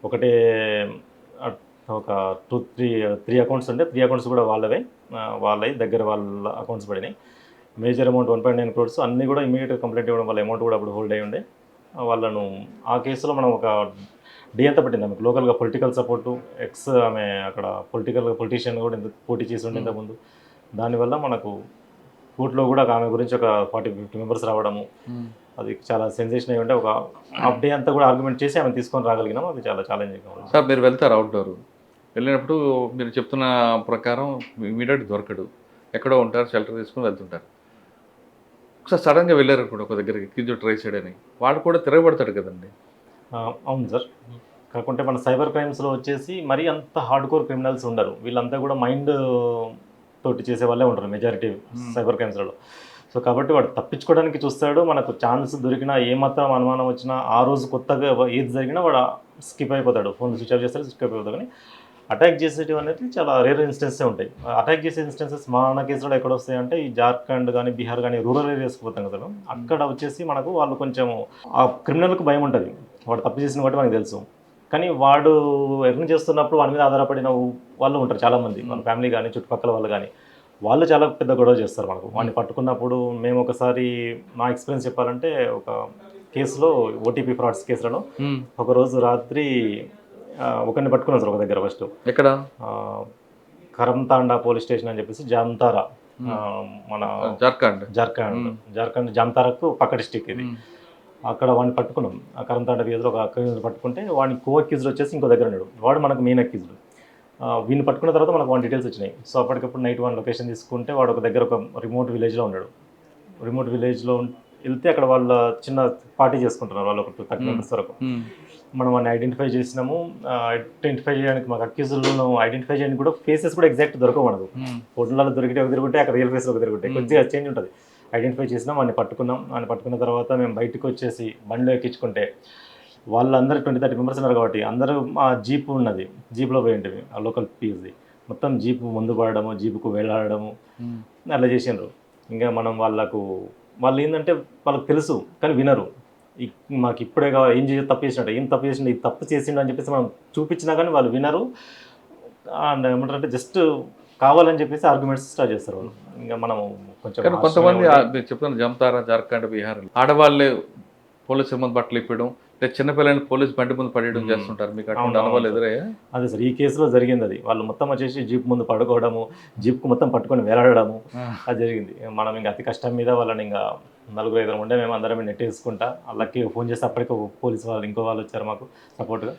C: ఒకటే ఒక 3 అకౌంట్స్ ఉండే, 3 అకౌంట్స్ కూడా వాళ్ళవి దగ్గర వాళ్ళ అకౌంట్స్ పడినాయి. మేజర్ అమౌంట్ 1.9 crores, అన్నీ కూడా ఇమీడియట్గా కంప్లైంట్ ఇవ్వడం వల్ల అమౌంట్ కూడా అప్పుడు హోల్డ్ అయ్యి ఉండే. వాళ్ళను ఆ కేసులో మనం ఒక డే అంతా పట్టింది ఆమెకు. లోకల్గా పొలిటికల్ సపోర్టు, ఆమె అక్కడ పొలిటీషియన్ కూడా పోటీ చేసి ఉండే ఇంతకుముందు. దానివల్ల మనకు కోర్టులో కూడా ఆమె గురించి ఒక 40-50 మెంబర్స్ రావడము, అది చాలా సెన్సేషన్ అయ్యి ఉంటే ఒక హాఫ్ డే అంతా కూడా ఆర్గ్యుమెంట్ చేసి ఆమె తీసుకొని రాగలిగినాం. అది చాలా ఛాలెంజింగ్గా ఉంది.
B: సార్, మీరు వెళ్తారు అవుట్డోర్, వెళ్ళినప్పుడు మీరు చెప్తున్న ప్రకారం ఇమీడియట్ దొరకడు, ఎక్కడో ఉంటారు, షెల్టర్ తీసుకుని వెళ్తుంటారు. ఒకసారి సడన్గా వెళ్ళారు కూడా ఒక దగ్గరికి, కింద ట్రై సైడ్ అని, వాడు కూడా తిరగబడతాడు కదండి.
C: అవును సార్. కాకుంటే మన సైబర్ క్రైమ్స్లో వచ్చేసి మరీ అంత హార్డ్ కోర్ క్రిమినల్స్ ఉండరు. వీళ్ళంతా కూడా మైండ్ తోటి చేసే వాళ్ళే ఉంటారు మెజారిటీ సైబర్ క్రైమ్స్లలో. సో కాబట్టి వాడు తప్పించుకోవడానికి చూస్తాడు. మనకు ఛాన్స్ దొరికినా, ఏమాత్రం అనుమానం వచ్చినా, ఆ రోజు కొత్తగా ఏది జరిగినా వాడు స్కిప్ అయిపోతాడు, ఫోన్ స్విచ్ ఆఫ్ చేస్తాడు, స్కిప్ అయిపోతాడు. కానీ అటాక్ చేసేటివి అనేది చాలా రేర్ ఇన్స్టెన్సే ఉంటాయి. అటాక్ చేసే ఇన్స్టెన్సెస్ మన కేసులో ఎక్కడ వస్తాయంటే ఈ జార్ఖండ్ కానీ, బీహార్ కానీ, రూరల్ ఏరియాస్కి పోతాం కదా, అక్కడ వచ్చేసి మనకు వాళ్ళు కొంచెం ఆ క్రిమినల్కి భయం ఉంటుంది. వాడు తప్పు చేసిన కాబట్టి మనకు తెలుసు. కానీ వాడు ఎర్న్ చేస్తున్నప్పుడు వాడి మీద ఆధారపడిన వాళ్ళు ఉంటారు చాలామంది, వాళ్ళ ఫ్యామిలీ కానీ, చుట్టుపక్కల వాళ్ళు కానీ, వాళ్ళు చాలా పెద్ద గొడవ చేస్తారు మనకు. వాడిని పట్టుకున్నప్పుడు మేము ఒకసారి నా ఎక్స్పీరియన్స్ చెప్పాలంటే, ఒక కేసులో ఓటీపీ ఫ్రాడ్స్ కేసులలో ఒకరోజు రాత్రి ఒకరిని పట్టుకున్నాం సార్ ఒక దగ్గర. ఫస్ట్ ఎక్కడ, కరంతాండా పోలీస్ స్టేషన్ అని చెప్పేసి, జామ్తారా, మన జార్ఖండ్ జామ్తారాకు పక్క డిస్టిక్ ఇది. అక్కడ వాడిని పట్టుకున్నాం. ఆ కరంతాండ వీధిలో ఒక అక్యూజ్డ్ పట్టుకుంటే వాడిని కో అక్యూజ్డ్ వచ్చేసి ఇంకో దగ్గర ఉన్నాడు. వాడు మనకు మెయిన్ అక్యూజ్డ్. వీడిని పట్టుకున్న తర్వాత మనకు 1 డీటెయిల్స్ వచ్చినాయి. సో అప్పటికప్పుడు నైట్ 1 లొకేషన్ తీసుకుంటే వాడు ఒక దగ్గర ఒక రిమోట్ విలేజ్లో ఉన్నాడు. రిమోట్ విలేజ్లో వెళ్తే అక్కడ వాళ్ళ చిన్న పార్టీ చేసుకుంటున్నారు వాళ్ళు, ఒక 30 మెంబర్స్ వరకు. మనం వాడిని ఐడెంటిఫై చేసినాము. ఐడెంటిఫై చేయడానికి మాకు అక్యూజ్డ్లను ఐడెంటిఫై చేయడానికి కూడా ఫేసెస్ కూడా ఎగ్జాక్ట్ దొరకవు మనకు. ఫోటోలలో దొరికితే ఒక తిరుగుంటే, అక్కడ రియల్ ఫేస్లో ఒక తిరుగుంటాయి, కొద్దిగా చేంజ్ ఉంటుంది. ఐడెంటిఫై చేసినాం, వాడిని పట్టుకున్నాం. వాడిని పట్టుకున్న తర్వాత మేము బయటకు వచ్చేసి బండిలో ఎక్కించుకుంటే వాళ్ళందరూ 20-30 మెంబర్స్ ఉన్నారు కాబట్టి అందరూ ఆ జీప్ ఉన్నది, జీప్లో పోయి ఉంటుంది ఆ లోకల్ పీస్ది. మొత్తం జీపు ముందు పడడము, జీపుకు వెళ్ళాడము, అలా చేసినారు. ఇంకా మనం వాళ్ళు ఏంటంటే వాళ్ళకి తెలుసు కానీ వినరు. మాకు ఇప్పుడే కావాలి, ఏం తప్పు చేసినట్టు, ఏం తప్పు చేసిండు, ఇది తప్పు చేసిండు అని చెప్పేసి మనం చూపించినా కానీ వాళ్ళు వినరు. అండ్ ఏమంటారంటే జస్ట్ కావాలని చెప్పేసి ఆర్గ్యుమెంట్స్ స్టార్ట్ చేస్తారు వాళ్ళు. ఇంకా మనం కొంచెం
B: కొంతమంది చెప్తాను, జామ్తారా, జార్ఖండ్, బీహార్ ఆడవాళ్ళే పోలీసు ముందు బట్టలు ఇప్పడం, చిన్నపిల్లల్ని పోలీసు బండి ముందు పడేయడం చేస్తుంటారు. మీకు అటువంటి అనుభవాలు ఎదురయ్యా? అదే
C: సార్, ఈ కేసులో జరిగింది అది. వాళ్ళు మొత్తం వచ్చేసి జీప్ ముందు పడుకోవడము, జీప్కు మొత్తం పట్టుకొని వేలాడము, అది జరిగింది. మనం ఇంకా అతి కష్టం మీద వాళ్ళని ఇంకా 4-5 ఉండే మేము అందరం నెట్టేసుకుంటా, వాళ్ళకి ఫోన్ చేస్తే అప్పటికే పోలీసు వాళ్ళు ఇంకో వాళ్ళు వచ్చారు మాకు సపోర్ట్గా.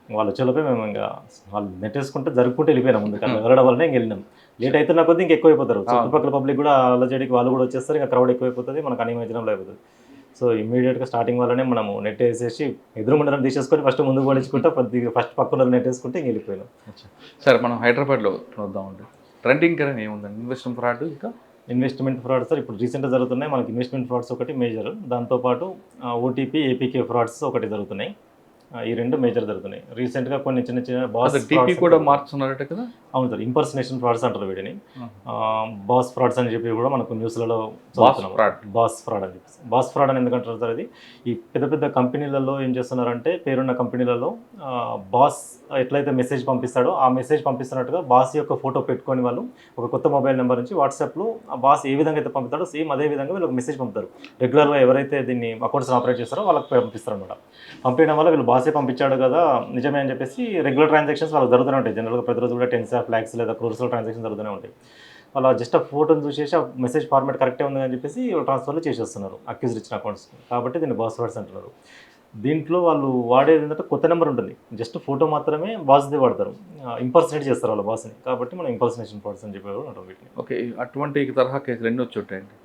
C: వాళ్ళు వచ్చేలోపే మేము ఇంకా వాళ్ళు నెట్టేసుకుంటే జరుపుకుంటూ వెళ్ళిపోయినాం. ముందు వెళ్ళడం వల్లనే ఇంక వెళ్ళినాం. లేట్ అవుతున్న కొద్దీ ఇంకా ఎక్కువైపోతారు, చుట్టుపక్కల పబ్లిక్ కూడా అల్లజడికి వాళ్ళు కూడా వచ్చేస్తారు, ఇంకా క్రౌడ్ ఎక్కువైపోతుంది, మనకు అనిమేజనంలో అయిపోతుంది. సో ఇమ్మీడియట్గా స్టార్టింగ్ వల్లనే మనము నెట్ వేసేసి ఎదురుగుండడం తీసేసుకొని ఫస్ట్ ముందుకు పడించుకుంటా, ఫస్ట్ పక్కన నెట్ వేసుకుంటే ఇంక వెళ్ళిపోయినాం.
B: సార్, మనం హైదరాబాద్లో చూద్దామండి, ట్రెండింగ్ కరెంట్ ఏముందండి? ఇన్వెస్ట్మెంట్ ఫ్రాడ్, ఇంకా
C: ఇన్వెస్ట్మెంట్ ఫ్రాడ్ సార్ ఇప్పుడు రీసెంట్గా జరుగుతున్నాయి. మనకి ఇన్వెస్ట్మెంట్ ఫ్రాడ్స్ ఒకటి మేజర్, దాంతోపాటు ఓటీపీ, ఏపీకే ఫ్రాడ్స్ ఒకటి జరుగుతున్నాయి. ఈ 2 మేజర్ జరుగుతున్నాయి. రీసెంట్గా కొన్ని చిన్న చిన్న బాస్
B: కూడా మార్చున్నారట కదా?
C: అవును సార్, ఇంపర్సనేషన్ ఫ్రాడ్స్ అంటారు వీటిని. బాస్ ఫ్రాడ్స్ అని చెప్పి కూడా మనకు న్యూస్లలో బాస్ ఫ్రాడ్ అని చెప్పి. బాస్ ఫ్రాడ్ అని ఎందుకంటారు సార్, అది ఈ పెద్ద పెద్ద కంపెనీలలో ఏం చేస్తున్నారంటే, పేరున్న కంపెనీలలో బాస్ ఎట్లయితే మెసేజ్ పంపిస్తాడో ఆ మెసేజ్ పంపిస్తున్నట్టుగా బాస్ యొక్క ఫోటో పెట్టుకొని వాళ్ళు ఒక కొత్త మొబైల్ నెంబర్ నుంచి వాట్సాప్లో ఆ బాస్ ఏ విధంగా అయితే పంపుతాడో సేమ్ అదే విధంగా వీళ్ళు ఒక మెసేజ్ పంపుతారు. రెగ్యులర్గా ఎవరైతే దీన్ని అకౌంట్స్ ఆపరేట్ చేస్తారో వాళ్ళకి పంపిస్తారు అనమాట. పంపించడం వల్ల వీళ్ళు బాసే పంపించాడు కదా నిజమే అని చెప్పేసి రెగ్యులర్ ట్రాన్సాక్షన్స్ వాళ్ళకి జరుగుతూనే ఉంటాయి. జనరల్గా ప్రతిరోజు కూడా 10 lakhs లేదా crores ట్రాన్సాక్షన్ జరుగుతూనే ఉంటాయి. వాళ్ళ జస్ట్ ఆ ఫోటోని చూసేసి ఆ మెసేజ్ ఫార్మాట్ కరెక్టే ఉంది అని చెప్పేసి ట్రాన్స్ఫర్లు చేసేస్తున్నారు అక్యూజ్డ్ ఇచ్చిన అకౌంట్స్. కాబట్టి దీన్ని బాస్ ఫ్రాడ్స్ అంటున్నారు. దీంట్లో వాళ్ళు వాడేది ఏంటంటే కొత్త నెంబర్ ఉంటుంది, జస్ట్ ఫోటో మాత్రమే బాస్ది వాడతారు, ఇంపర్సనేట్ చేస్తారు వాళ్ళ బాస్ని, కాబట్టి మనం ఇంపర్సనేషన్ ఫ్రాడ్స్ అని చెప్పేవారు అంటాం వీటిని.
B: ఓకే, అటువంటి తరహా కేసులు ఎన్ని వచ్చి ఉంటాయండి?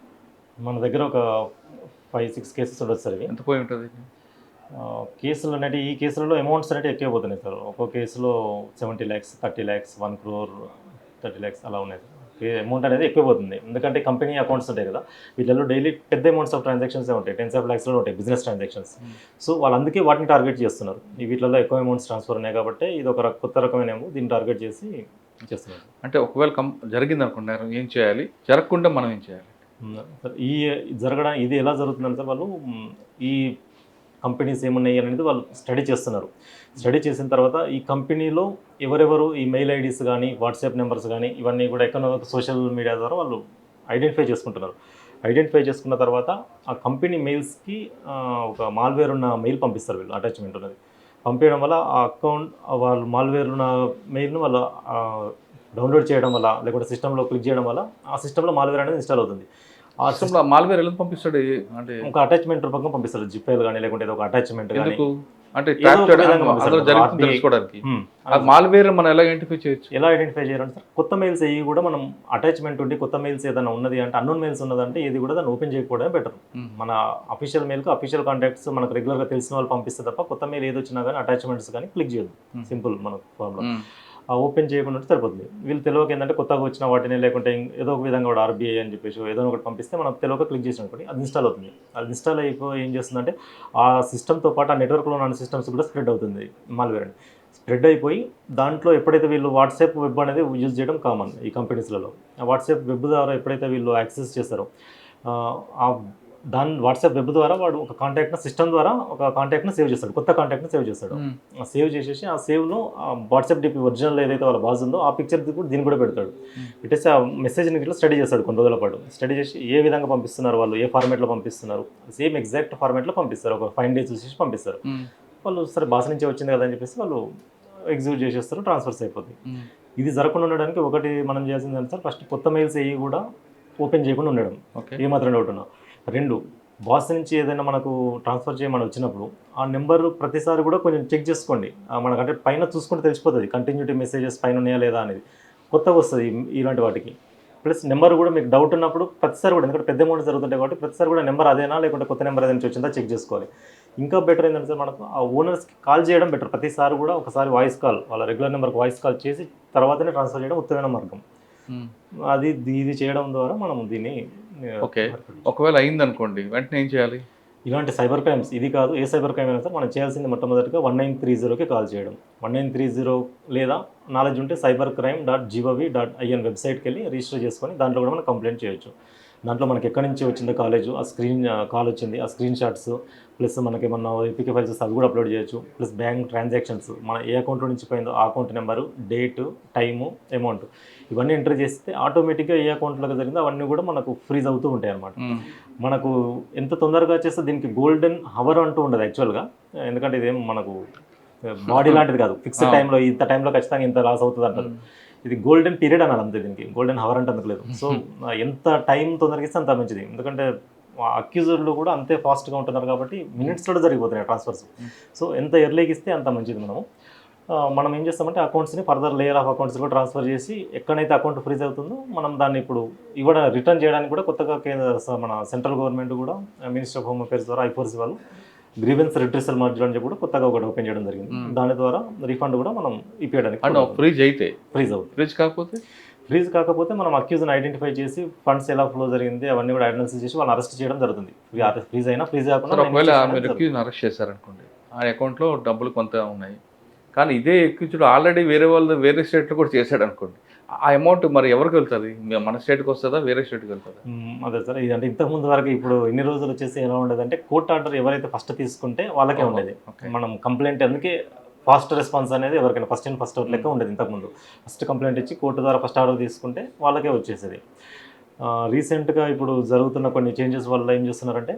C: మన దగ్గర ఒక 5-6 కేసెస్ ఉండొచ్చు సార్. ఇవి
B: ఎంత పోయి ఉంటుంది?
C: కేసులు అనేవి ఈ కేసులలో అమౌంట్స్ అనేవి ఎక్కువ పోతున్నాయి సార్. ఒక్కో కేసులో 70 lakhs, 30 lakhs, 1 crore, 30 lakhs అలా ఉన్నాయి సార్. అమౌంట్ అనేది ఎక్కువ పోతుంది, ఎందుకంటే కంపెనీ అకౌంట్స్ ఉంటాయి కదా, వీటిలో డైలీ పెద్ద అమౌంట్స్ ఆఫ్ ట్రాన్సాక్షన్స్ ఉంటాయి, 10s of lakhsలో ఉంటాయి బిజినెస్ ట్రాన్సాక్షన్స్. సో వాళ్ళు అందుకే వాటిని టార్గెట్ చేస్తున్నారు. ఈ వీటిలో ఎక్కువ అమౌంట్స్ ట్రాన్స్ఫర్ ఉన్నాయి కాబట్టి ఇది ఒక కొత్త రకమైన ఏమో దీన్ని టార్గెట్ చేసి చేస్తున్నారు.
B: అంటే ఒకవేళ జరిగింది అనుకున్నారు, ఏం చేయాలి? జరగకుండా మనం ఏం చేయాలి?
C: ఈ జరగడానికి ఇది ఎలా జరుగుతుందంటే వాళ్ళు ఈ కంపెనీస్ ఏమున్నాయి అనేది వాళ్ళు స్టడీ చేస్తున్నారు. స్టడీ చేసిన తర్వాత ఈ కంపెనీలో ఎవరెవరు ఈ మెయిల్ ఐడీస్ కానీ వాట్సాప్ నెంబర్స్ కానీ ఇవన్నీ కూడా ఎక్కడో సోషల్ మీడియా ద్వారా వాళ్ళు ఐడెంటిఫై చేసుకుంటున్నారు. ఐడెంటిఫై చేసుకున్న తర్వాత ఆ కంపెనీ మెయిల్స్కి ఒక మాల్వేర్ ఉన్న మెయిల్ పంపిస్తారు వీళ్ళు, అటాచ్మెంట్ ఉన్నది పంపించడం వల్ల ఆ అకౌంట్ వాళ్ళు మాల్వేర్ ఉన్న మెయిల్ను వాళ్ళు డౌన్లోడ్ చేయడం వల్ల లేకపోతే సిస్టంలో క్లిక్ చేయడం వల్ల ఆ సిస్టంలో మాల్వేర్ అనేది ఇన్స్టాల్ అవుతుంది. ఆ
B: సిస్టంలో మాల్వేర్ ఎలా పంపిస్తాడు? అంటే
C: ఒక అటాచ్మెంట్ రూపంగా పంపిస్తారు, జిప్ కానీ లేకుంటే ఏదో ఒక అటాచ్మెంట్ కానీ.
B: అంటే తెలుసుకోవడానికి మాల్వేర్ మనం ఎలా ఐడెంటిఫై చేయొచ్చు?
C: ఎలా ఐడెంటిఫై చేయాలంటే సార్, కొత్త మెయిల్స్ అయ్యి కూడా మనం అటాచ్మెంట్ ఉండి కొత్త మెయిల్స్ ఏదైనా ఉన్నది అంటే అన్నోన్ మెయిల్స్ ఉన్నదంటే ఏది కూడా దాన్ని ఓపెన్ చేయకపోవడమే బెటర్. మన అఫీషియల్ మెయిల్కి అఫీషియల్ కాంటాక్ట్స్ మనకు రెగ్యులర్గా తెలిసిన వాళ్ళు పంపిస్తే తప్ప కొత్త మెయిల్ ఏది వచ్చినా కానీ అటాచ్మెంట్స్ కానీ క్లిక్ చేయదు. సింపుల్ మన ఫామ్లో ఓపెన్ చేయకుండా సరిపోతుంది. వీళ్ళు తెలియక ఏంటంటే కొత్తగా వచ్చిన వాటిని లేకుంటే ఏదో ఒక విధంగా కూడా RBI అని చెప్పేసి ఏదో ఒకటి పంపిస్తే మనం తెలియక క్లిక్ చేసినప్పుడు అది ఇన్స్టాల్ అవుతుంది. అది ఇన్స్టాల్ అయిపోయి ఏం చేస్తుందంటే ఆ సిస్టమ్తో పాటు ఆ నెట్వర్క్లో ఉన్న సిస్టమ్స్ కూడా స్ప్రెడ్ అవుతుంది మాల్వేర్ అని. స్ప్రెడ్ అయిపోయి దాంట్లో ఎప్పుడైతే వీళ్ళు వాట్సాప్ వెబ్ అనేది యూజ్ చేయడం కామన్ ఈ కంపెనీస్లలో, ఆ వాట్సాప్ వెబ్ ద్వారా ఎప్పుడైతే వీళ్ళు యాక్సెస్ చేస్తారో దాని వాట్సాప్ వెబ్ ద్వారా వాడు ఒక కాంటాక్ట్ని సిస్టమ్ ద్వారా ఒక కాంటాక్ట్ని సేవ్ చేస్తాడు, కొత్త కాంటాక్ట్ని సేవ్ చేస్తాడు. సేవ్ చేసేసి ఆ సేవ్లో వాట్సాప్ డిపి ఒరిజినల్ ఏదైతే వాళ్ళ బాజ్ ఉందో ఆ పిక్చర్ కూడా దీన్ని కూడా పెడతాడు. పెట్టేసి ఆ మెసేజ్ని ఇట్లా స్టడీ చేస్తాడు కొన్ని రోజుల పాటు. స్టడీ చేసి ఏ విధంగా పంపిస్తున్నారు వాళ్ళు, ఏ ఫార్మేట్లో పంపిస్తున్నారు, సేమ్ ఎగ్జాక్ట్ ఫార్మేట్లో పంపిస్తారు. ఒక 5 days చూసేసి పంపిస్తారు. వాళ్ళు సరే బాస్ నుంచే వచ్చింది కదా అని చెప్పేసి వాళ్ళు ఎగ్జిక్యూట్ చేసేస్తారు, ట్రాన్స్ఫర్స్ అయిపోతాయి. ఇది జరగకుండా ఉండడానికి ఒకటి మనం చేయాల్సింది అంటే సార్, ఫస్ట్ కొత్త మెయిల్స్ ఏవి కూడా ఓపెన్ చేయకుండా ఉండడం, ఏమాత్రం డౌట్ ఉన్నా. 2, బాస్ నుంచి ఏదైనా మనకు ట్రాన్స్ఫర్ చేయమని వచ్చినప్పుడు ఆ నెంబర్ ప్రతిసారి కూడా కొంచెం చెక్ చేసుకోండి. మనకంటే పైన చూసుకుంటే తెలిసిపోతుంది కంటిన్యూటీ మెసేజెస్ పైన ఉన్నాయా లేదా అనేది, కొత్తగా వస్తుంది ఇలాంటి వాటికి. ప్లస్ నెంబర్ కూడా మీకు డౌట్ ఉన్నప్పుడు ప్రతిసారి కూడా, ఎందుకంటే పెద్ద అమౌంట్ జరుగుతుంటాయి కాబట్టి ప్రతిసారి కూడా నెంబర్ అదేనా లేకుంటే కొత్త నెంబర్ ఏదైనా వచ్చిందా చెక్ చేసుకోవాలి. ఇంకా బెటర్ ఏంటంటే సార్, మనకు ఆ ఓనర్స్కి కాల్ చేయడం బెటర్. ప్రతిసారి కూడా ఒకసారి వాయిస్ కాల్, వాళ్ళ రెగ్యులర్ నెంబర్కి వాయిస్ కాల్ చేసి తర్వాతనే ట్రాన్స్ఫర్ చేయడం ఉత్తమైన మార్గం. ఇది చేయడం ద్వారా మనం దీన్ని
B: ఓకే. ఒకవేళ అయిందనుకోండి వెంటనే ఏం చేయాలి?
C: ఇలాంటి సైబర్ క్రైమ్స్ ఇది కాదు, ఏ సైబర్ క్రైమ్ అయినా సార్ మనం చేయాల్సింది మొట్టమొదటిగా 1930కి కాల్ చేయడం. 1930 లేదా నాలెడ్జ్ ఉంటే cybercrime.gov.in వెబ్సైట్కి వెళ్ళి రిజిస్టర్ చేసుకొని దాంట్లో కూడా మనం కంప్లైంట్ చేయొచ్చు. దాంట్లో మనకి ఎక్కడి నుంచి వచ్చిందో కాలేజు, ఆ కాల్ వచ్చింది, ఆ స్క్రీన్ షాట్స్, ప్లస్ మనకి ఏమన్నా ఏపీకే ఫైల్స్ అవి కూడా అప్లోడ్ చేయొచ్చు. ప్లస్ బ్యాంక్ ట్రాన్సాక్షన్స్, మన ఏ అకౌంట్లో నుంచి పోయిందో ఆ account number, date, time, amount ఇవన్నీ ఎంటర్ చేస్తే ఆటోమేటిక్గా ఏ అకౌంట్లో జరిగిందో అవన్నీ కూడా మనకు ఫ్రీజ్ అవుతూ ఉంటాయి అన్నమాట. మనకు ఎంత తొందరగా చేస్తే దీనికి గోల్డెన్ హవర్ అంటూ ఉండదు యాక్చువల్గా, ఎందుకంటే ఇదేం మనకు బాడీ లాంటిది కాదు, ఫిక్స్డ్ టైంలో ఇంత టైంలో ఖచ్చితంగా ఇంత లాస్ అవుతుంది అంటారు. ఇది గోల్డెన్ పీరియడ్ అనాలి అంతే, దీనికి గోల్డెన్ హవర్ అంటే అందుకు లేదు. సో ఎంత టైం తొందరగా ఇస్తే అంత మంచిది, ఎందుకంటే అక్యూజర్లు కూడా అంతే ఫాస్ట్గా ఉంటున్నారు కాబట్టి మినిట్స్లో జరిగిపోతున్నాయి ట్రాన్స్ఫర్స్. సో ఎంత ఎర్లీకి ఇస్తే అంత మంచిది. మనం ఏం చేస్తామంటే అకౌంట్స్ని ఫర్దర్ లేయర్ ఆఫ్ అకౌంట్స్ కూడా ట్రాన్స్ఫర్ చేసి ఎక్కడైతే అకౌంట్ ఫ్రీజ్ అవుతుందో మనం దాన్ని ఇప్పుడు ఇవ్వడం రిటర్న్ చేయడానికి కూడా కొత్తగా మన సెంట్రల్ గవర్నమెంట్ కూడా మినిస్టర్ ఆఫ్ హోమ్ అఫేర్స్ ద్వారా I4C వాళ్ళు గ్రీవెన్స్ రిట్రెసల్ మాడ్యూల్ అని చెప్పి కూడా కొత్తగా ఒకటి ఓపెన్ చేయడం జరిగింది. దాని ద్వారా రీఫండ్ కూడా మనం ఇప్పించడానికి
B: ఫ్రీజ్
C: అవుతుంది. ఫ్రీజ్ కాకపోతే మనం అక్యూజ్ని ఐడెంటిఫై చేసి ఫండ్స్ ఎలా ఫ్లో జరిగింది అవన్నీ కూడా అనాలిసిస్ చేసి వాళ్ళని అరెస్ట్ చేయడం జరుగుతుంది. ఫ్రీజ్ అయినా ఫ్రీజ్ కాకుండా
B: ఒకవేళ మీరు అక్యూజ్ని అరెస్ట్ చేశారనుకోండి, ఆ అకౌంట్లో డబ్బులు కొంత ఉన్నాయి కానీ ఇదే అక్యూజ్డ్ ఆల్రెడీ వేరే స్టేట్లో కూడా చేశాడు అనుకోండి, ఆ అమౌంట్ మరి ఎవరికి వెళ్తుంది? మన స్టేట్కి వస్తుందా, వేరే స్టేట్కి వెళ్తుందా?
C: అదే సార్, ఇది అంటే ఇంతకుముందు వరకు ఇప్పుడు ఇన్ని రోజులు వచ్చేసి ఎలా ఉండేది అంటే కోర్ట్ ఆర్డర్ ఎవరైతే ఫస్ట్ తీసుకుంటే వాళ్ళకే ఉండేది. మనం కంప్లైంట్ అందుకే ఫాస్ట్ రెస్పాన్స్ అనేది ఎవరికైనా ఫస్ట్ ఇన్ ఫస్ట్ అవుట్ లెక్క ఉండేది. ఇంతకుముందు ఫస్ట్ కంప్లైంట్ ఇచ్చి కోర్టు ద్వారా ఫస్ట్ ఆర్డర్ తీసుకుంటే వాళ్ళకే వచ్చేసేది. రీసెంట్గా ఇప్పుడు జరుగుతున్న కొన్ని చేంజెస్ వల్ల ఏం చేస్తున్నారంటే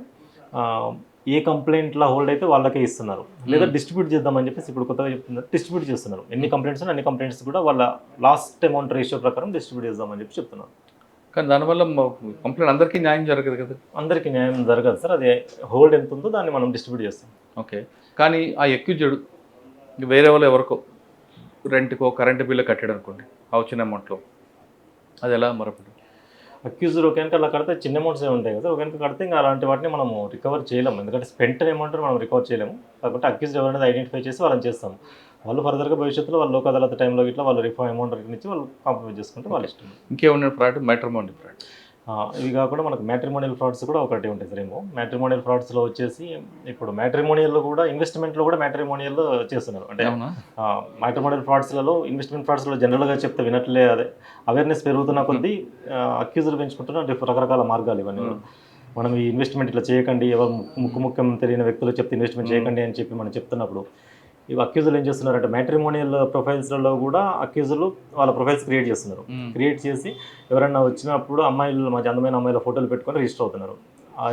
C: ఏ కంప్లైంట్లా హోల్డ్ అయితే వాళ్ళకే ఇస్తున్నారు, లేదా డిస్ట్రిబ్యూట్ చేద్దామని చెప్పేసి ఇప్పుడు కొత్తగా చెప్తున్నారు, డిస్ట్రిబ్యూట్ చేస్తున్నారు. ఎన్ని కంప్లైంట్స్ అన్ని కంప్లైంట్స్ కూడా వాళ్ళ లాస్ట్ అమౌంట్ రేషియో ప్రకారం డిస్ట్రిబ్యూట్ చేద్దామని చెప్పి చెప్తున్నారు.
B: కానీ దానివల్ల కంప్లైంట్ అందరికీ న్యాయం జరగదు కదా.
C: అందరికీ న్యాయం జరగదు సార్. అది హోల్డ్ ఎంత ఉందో దాన్ని మనం డిస్ట్రిబ్యూట్ చేస్తాం.
B: ఓకే, కానీ ఆ ఎక్యూజ్డ్ వేరే వాళ్ళు ఎవరికో రెంట్కో కరెంటు బిల్లు కట్టాడు అనుకోండి ఆ వచ్చిన అమౌంట్లో, అది ఎలా మరొకటి?
C: అక్యూజ్డ్ ఒక వెనక అలా కడితే చిన్న అమౌంట్స్ ఉంటాయి కదా, ఒక వెనక కడితే ఇంకా అలాంటి వాటిని మనము రికవర్ చేయలేము. ఎందుకంటే స్పెంట్ అమౌంట్ మనం రికవర్ చేయలేము. కాబట్టి అక్యూజ్డ్ ఎవరైనా ఐడెంటిఫై చేసి వాళ్ళని చేస్తాము. వాళ్ళు ఫర్దర్గా భవిష్యత్తులో వాళ్ళు లోక్ అదాలత్ టైంలో ఇట్లా వాళ్ళు అమౌంట్ రిటర్న్ ఇచ్చి వాళ్ళు కాంప్రమైజ్ చేసుకుంటే వాళ్ళ ఇష్టం.
B: ఇంకేమన్నా ఫ్రాడ్? Matrimony fraud.
C: ఇవి కాకుండా మనకు మ్యాట్రిమోనియల్ ఫ్రాడ్స్ కూడా ఒకటి ఉంటాయి సార్. ఏమో మ్యాట్రిమోనియల్ ఫ్రాడ్స్లో వచ్చేసి ఇప్పుడు మ్యాట్రిమోనియల్లో కూడా ఇన్వెస్ట్మెంట్లో కూడా మ్యాట్రిమోనియల్లో చేస్తున్నారు. అంటే మ్యాట్రిమోనియల్ ఫ్రాడ్స్లలో ఇన్వెస్ట్మెంట్ ఫ్రాడ్స్లో జనరల్గా చెప్తే వినట్లే, అదే అవేర్నెస్ పెరుగుతున్న కొద్దీ అక్యూజులు పెంచుకుంటున్న రకరకాల మార్గాలు ఇవన్నీ. మనం ఈ ఇన్వెస్ట్మెంట్ ఇట్లా చేయకండి, ఎవరు ముఖ్యం తెలియని వ్యక్తులు చెప్తే ఇన్వెస్ట్మెంట్ చేయకండి అని చెప్పి మనం చెప్తున్నప్పుడు ఇవి అక్యూజులు ఏం చేస్తున్నారంటే మ్యాట్రిమోనియల్ ప్రొఫైల్స్లలో కూడా అక్యూజులు వాళ్ళ ప్రొఫైల్స్ క్రియేట్ చేస్తున్నారు. క్రియేట్ చేసి ఎవరైనా వచ్చినప్పుడు అమ్మాయిలు మంచి అందమైన అమ్మాయిల ఫోటోలు పెట్టుకొని రిజిస్టర్ అవుతున్నారు.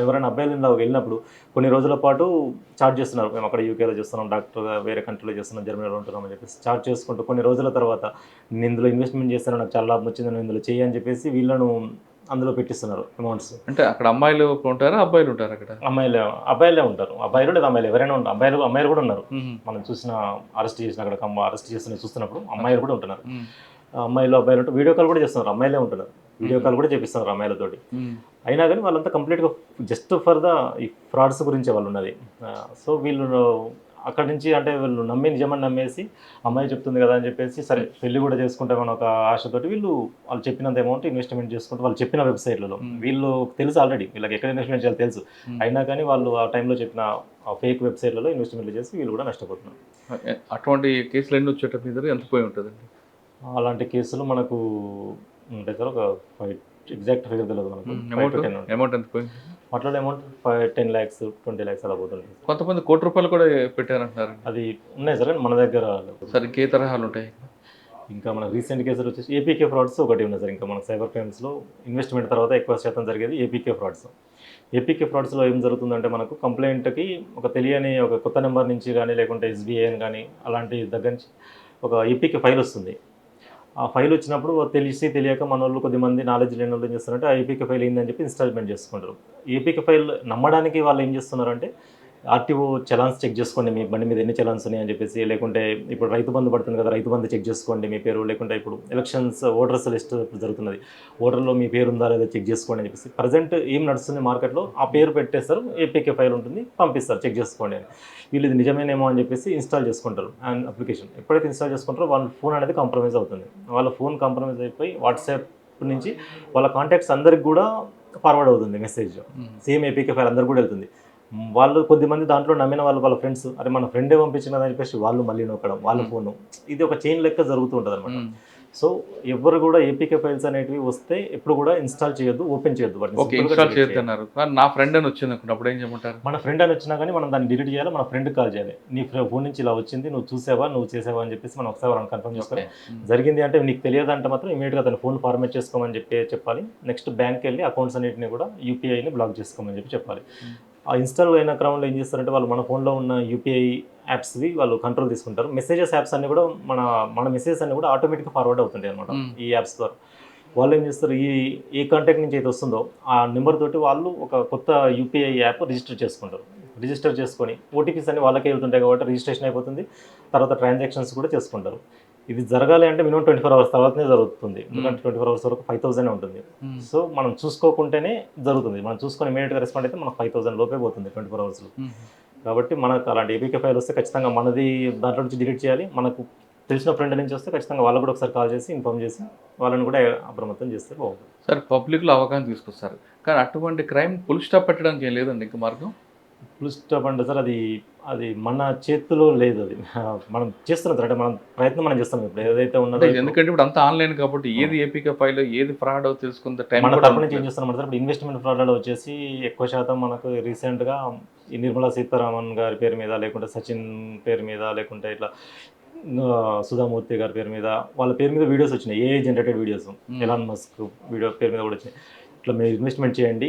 C: ఎవరైనా అబ్బాయిలు వెళ్ళినప్పుడు కొన్ని రోజుల పాటు చార్జ్ చేస్తున్నారు. మేము అక్కడ యూకేలో చేస్తున్నాం, డాక్టర్గా వేరే కంట్రీలో చేస్తున్నాం, జర్మనీలో ఉంటున్నాం అని చెప్పేసి చార్జ్ చేసుకుంటూ కొన్ని రోజుల తర్వాత నేను ఇందులో ఇన్వెస్ట్మెంట్ చేస్తాను, నాకు చాలా లాభం వచ్చింది, నేను ఇందులో చేయని చెప్పేసి వీళ్ళను అందులో పెట్టిస్తున్నారు అమౌంట్స్.
B: అంటే అక్కడ అమ్మాయిలు ఉంటారా అబ్బాయిలు ఉంటారు? అక్కడ
C: అబ్బాయిలే ఉంటారు. అబ్బాయిలు లేదా అమ్మాయిలు ఎవరైనా ఉంటారు. అమ్మాయిలు కూడా ఉన్నారు. మనం చూసిన అరెస్ట్ చేసిన అక్కడ అరెస్ట్ చేసిన చూస్తున్నప్పుడు అమ్మాయిలు కూడా ఉంటున్నారు. అమ్మాయిలు అబ్బాయిలు ఉంటే వీడియో కాల్ కూడా చేస్తున్నారు. అమ్మాయిలే ఉంటున్నారు. వీడియో కాల్ కూడా చేపిస్తున్నారు అమ్మాయిలతోటి. అయినా కానీ వాళ్ళంతా కంప్లీట్గా జస్ట్ ఫర్ ద ఈ ఫ్రాడ్స్ గురించే వాళ్ళు ఉన్నది. సో వీళ్ళు అక్కడి నుంచి అంటే వీళ్ళు నిజమని నమ్మేసి అమ్మాయి చెప్తుంది కదా అని చెప్పేసి సరే పెళ్లి కూడా చేసుకుంటామని ఒక ఆశతోటి వాళ్ళు చెప్పినంత అమౌంట్ ఇన్వెస్ట్మెంట్ చేసుకుంటూ వాళ్ళు చెప్పిన వెబ్సైట్లలో వీళ్ళు తెలుసు ఆల్రెడీ వీళ్ళకి ఎక్కడ ఇన్వెస్ట్మెంట్ చేయాలో తెలుసు. అయినా కానీ వాళ్ళు ఆ టైంలో చెప్పిన ఫేక్ వెబ్సైట్లలో ఇన్వెస్ట్మెంట్లు చేసి వీళ్ళు కూడా నష్టపోతున్నారు.
B: అటువంటి కేసులు ఎన్ని వచ్చేటప్పుడు ఎంత పోయి ఉంటుందండి?
C: అలాంటి కేసులు మనకు ఉంటాయి సార్. ఒక 5 ఎగ్జాక్ట్ ఫిగర్ తెలియదు మనకు.
B: అమౌంట్ ఎంత పోయింది?
C: మాట్లాడే అమౌంట్ 10 lakhs 20 lakhs అలా పోతుంది.
B: కొంతమంది ₹1,00,00,000 కూడా పెట్టారంటున్నారు.
C: అది ఉన్నాయి సార్ మన దగ్గర.
B: సార్ ఇంకే తరహాలు ఉంటాయి?
C: ఇంకా మన రీసెంట్ కేసులు వచ్చేసి ఏపీకే ఫ్రాడ్స్ ఒకటి ఉన్నాయి సార్. ఇంకా మన సైబర్ క్రైమ్స్లో ఇన్వెస్ట్మెంట్ తర్వాత ఎక్కువ శాతం జరిగేది ఏపీకే ఫ్రాడ్స్. ఏపీకే ఫ్రాడ్స్లో ఏం జరుగుతుందంటే మనకు కంప్లైంట్కి ఒక తెలియని ఒక కొత్త నెంబర్ నుంచి కానీ లేకుంటే SBI అని కానీ అలాంటి దగ్గర నుంచి ఒక ఏపీకే ఫైల్ వస్తుంది. ఆ ఫైల్ వచ్చినప్పుడు తెలియక మన వాళ్ళు కొద్దిమంది నాలెడ్జ్ లేని వాళ్ళు ఏం చేస్తారంటే ఆ ఏపీకే ఫైల్ ఏందని చెప్పి ఇన్స్టాల్మెంట్ చేసుకుంటారు. ఏపీకే ఫైల్ నమ్మడానికి వాళ్ళు ఏం చేస్తున్నారంటే ఆర్టీఓ చలాన్స్ చెక్ చేసుకోండి, మీ బండి మీద ఎన్ని చలాన్స్ ఉన్నాయని చెప్పేసి, లేకుంటే ఇప్పుడు రైతు బంధు పడుతుంది కదా, రైతు బంధు చెక్ చేసుకోండి మీ పేరు, లేకుంటే ఇప్పుడు ఎలక్షన్స్ ఓటర్స్ లిస్ట్ జరుగుతున్నది, ఓటర్లో మీ పేరు ఉందా లేదా చెక్ చేసుకోండి అని చెప్పేసి ప్రజెంట్ ఏం నడుస్తుంది మార్కెట్లో ఆ పేరు పెట్టేస్తారు, ఏపీకే ఫైల్ ఉంటుంది పంపిస్తారు చెక్ చేసుకోండి అని. వీళ్ళు ఇది నిజమేనేమో అని చెప్పేసి ఇన్స్టాల్ చేసుకుంటారు అండ్ అప్లికేషన్. ఎప్పుడైతే ఇన్స్టాల్ చేసుకుంటారో వాళ్ళ ఫోన్ అనేది కాంప్రమైజ్ అవుతుంది. వాళ్ళ ఫోన్ కాంప్రమైజ్ అయిపోయి వాట్సాప్ నుంచి వాళ్ళ కాంటాక్ట్స్ అందరికి కూడా ఫార్వర్డ్ అవుతుంది మెసేజ్. సేమ్ ఏపీకే ఫైల్ అందరికి కూడా వెళ్తుంది. వాళ్ళు కొద్దిమంది దాంట్లో నమ్మిన వాళ్ళ ఫ్రెండ్స్ అరే మన ఫ్రెండే పంపించినదని చెప్పేసి వాళ్ళు మళ్ళీ నొక్కడం వాళ్ళ ఫోను. ఇది ఒక చైన్ లెక్క జరుగుతూ ఉంటుంది అనమాట. సో ఎవరు కూడా ఏపీకే ఫైల్స్ అనేటివి వస్తే ఎప్పుడు కూడా ఇన్స్టాల్ చేయొద్దు, ఓపెన్ చేయొద్దు.
B: ఇన్స్టాల్ చేయొద్దన్నారు. నా ఫ్రెండ్ అని వచ్చింది అనుకున్నప్పుడు ఏం చేయమంటారు?
C: మన ఫ్రెండ్ అని వచ్చినా కానీ మనం దాన్ని డిలీట్ చేయాలి, మన ఫ్రెండ్కి కాల్ చేయాలి. నీ ఫోన్ నుంచి ఇలా వచ్చింది, నువ్వు చూసావా, నువ్వు చేసావా అని చెప్పేసి మనం ఒకసారి మనం కన్ఫర్మ్ చేసుకోవాలి. జరిగింది అంటే నీకు తెలియదు అంటే మాత్రం ఇమీడియట్గా తన ఫోన్ ఫార్మేట్ చేసుకోమని చెప్పాలి. నెక్స్ట్ బ్యాంక్కి వెళ్ళి అకౌంట్స్ అన్నింటినీ కూడా యూపీఐని బ్లాక్ చేసుకోమని చెప్పాలి. ఆ ఇన్స్టాల్ అయిన క్రమంలో ఏం చేస్తారంటే వాళ్ళు మన ఫోన్లో ఉన్న యూపీఐ యాప్స్వి వాళ్ళు కంట్రోల్ తీసుకుంటారు. మెసేజెస్ యాప్స్ అన్ని కూడా మన మెసేజెస్ అన్ని కూడా ఆటోమేటిక్గా ఫార్వర్డ్ అవుతుంటాయి అనమాట ఈ యాప్స్ ద్వారా. వాళ్ళు ఏం చేస్తారు, ఏ కాంటాక్ట్ నుంచి అయితే వస్తుందో ఆ నెంబర్ తోటి వాళ్ళు ఒక కొత్త యూపీఐ యాప్ రిజిస్టర్ చేసుకుంటారు. రిజిస్టర్ చేసుకొని ఓటీపీస్ అన్ని వాళ్ళకే వెళ్తుంటాయి కాబట్టి రిజిస్ట్రేషన్ అయిపోతుంది. తర్వాత ట్రాన్సాక్షన్స్ కూడా చేసుకుంటారు. ఇది జరగాలి అంటే మినిమం 24 hours తర్వాతనే జరుగుతుంది. ఎందుకంటే 24 hours వరకు 5,000 ఉంటుంది. సో మనం చూసుకోకుంటేనే జరుగుతుంది. మనం చూసుకొని ఇమీడియట్గా రెస్పాండ్ అయితే మనకు 5,000 లోపే పోతుంది 24 hours. కాబట్టి మనకు అలాంటి ఏపీకే ఫైల్ వస్తే ఖచ్చితంగా మనది దాంట్లో నుంచి డిలీట్ చేయాలి. మనకు తెలిసిన ఫ్రెండ్ నుంచి వస్తే ఖచ్చితంగా వాళ్ళకు కూడా ఒకసారి కాల్ చేసి ఇన్ఫార్మ్ చేసి వాళ్ళని కూడా అప్రమత్తం చేస్తే బాగుంటుంది.
B: సార్ పబ్లిక్లో అవగాహన తీసుకొస్తారు కానీ అటువంటి క్రైమ్ ఫుల్ స్టాప్ పెట్టడానికి ఏం లేదండి ఇంకా మార్గం?
C: ఫుల్ స్టాప్ అంటే సార్ అది మన చేతిలో లేదు. అది మనం చేస్తున్నాం అంటే మనం ప్రయత్నం మనం చేస్తాం ఇప్పుడు ఏదైతే ఉన్నదో.
B: ఎందుకంటే ఇప్పుడు అంతా ఆన్లైన్ కాబట్టి ఏది ఏపీకే ఫైల్ ఏది ఫ్రాడ్ తెలుసుకుంటే టైం
C: మన తరపు నుంచి ఏం చేస్తున్నాం అంటే ఇప్పుడు ఇన్వెస్ట్మెంట్ ఫ్రాడ్లో వచ్చేసి ఎక్కువ శాతం మనకు రీసెంట్గా ఈ నిర్మలా సీతారామన్ గారి పేరు మీద, లేకుంటే సచిన్ పేరు మీద, లేకుంటే ఇట్లా సుధామూర్తి గారి పేరు మీద వాళ్ళ పేరు మీద వీడియోస్ వచ్చినాయి. AI generated videos Elon Musk video పేరు మీద కూడా వచ్చినాయి. ఇట్లా మీరు ఇన్వెస్ట్మెంట్ చేయండి,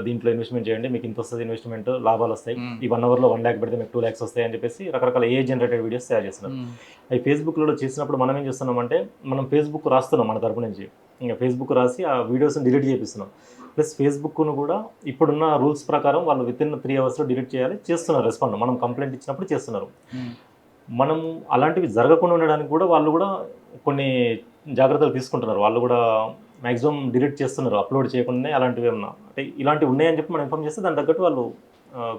C: దీంట్లో ఇన్వెస్ట్మెంట్ చేయండి, మీకు ఇంత వస్తుంది ఇన్వెస్ట్మెంట్, లాభాలు వస్తాయి, ఈ 1 hourలో 1 lakh పెడితే మీకు 2 lakhs వస్తాయి అని చెప్పేసి రకరకాల ఏ జనరేటెడ్ వీడియోస్ తయారు చేస్తున్నారు. అవి ఫేస్బుక్లో చేసినప్పుడు మనం ఏం చేస్తున్నామంటే మనం ఫేస్బుక్ రాస్తున్నాం మన తరపు నుంచి ఇంకా ఫేస్బుక్ రాసి ఆ వీడియోస్ని డిలీట్ చేపిస్తున్నాం. ప్లస్ ఫేస్బుక్ను కూడా ఇప్పుడున్న రూల్స్ ప్రకారం వాళ్ళు వితిన్ 3 అవర్స్లో డిలీట్ చేస్తున్నారు రెస్పాండ్. మనం కంప్లైంట్ ఇచ్చినప్పుడు చేస్తున్నారు. మనం అలాంటివి జరగకుండా ఉండడానికి కూడా వాళ్ళు కూడా కొన్ని జాగ్రత్తలు తీసుకుంటున్నారు. వాళ్ళు కూడా మ్యాక్సిమం డిలీట్ చేస్తున్నారు, అప్లోడ్ చేయకుండానే. అలాంటివి ఏమన్నా అంటే ఇలాంటివి ఉన్నాయని చెప్పి మనం ఇన్ఫార్మ్ చేస్తే దాని తగ్గట్టు వాళ్ళు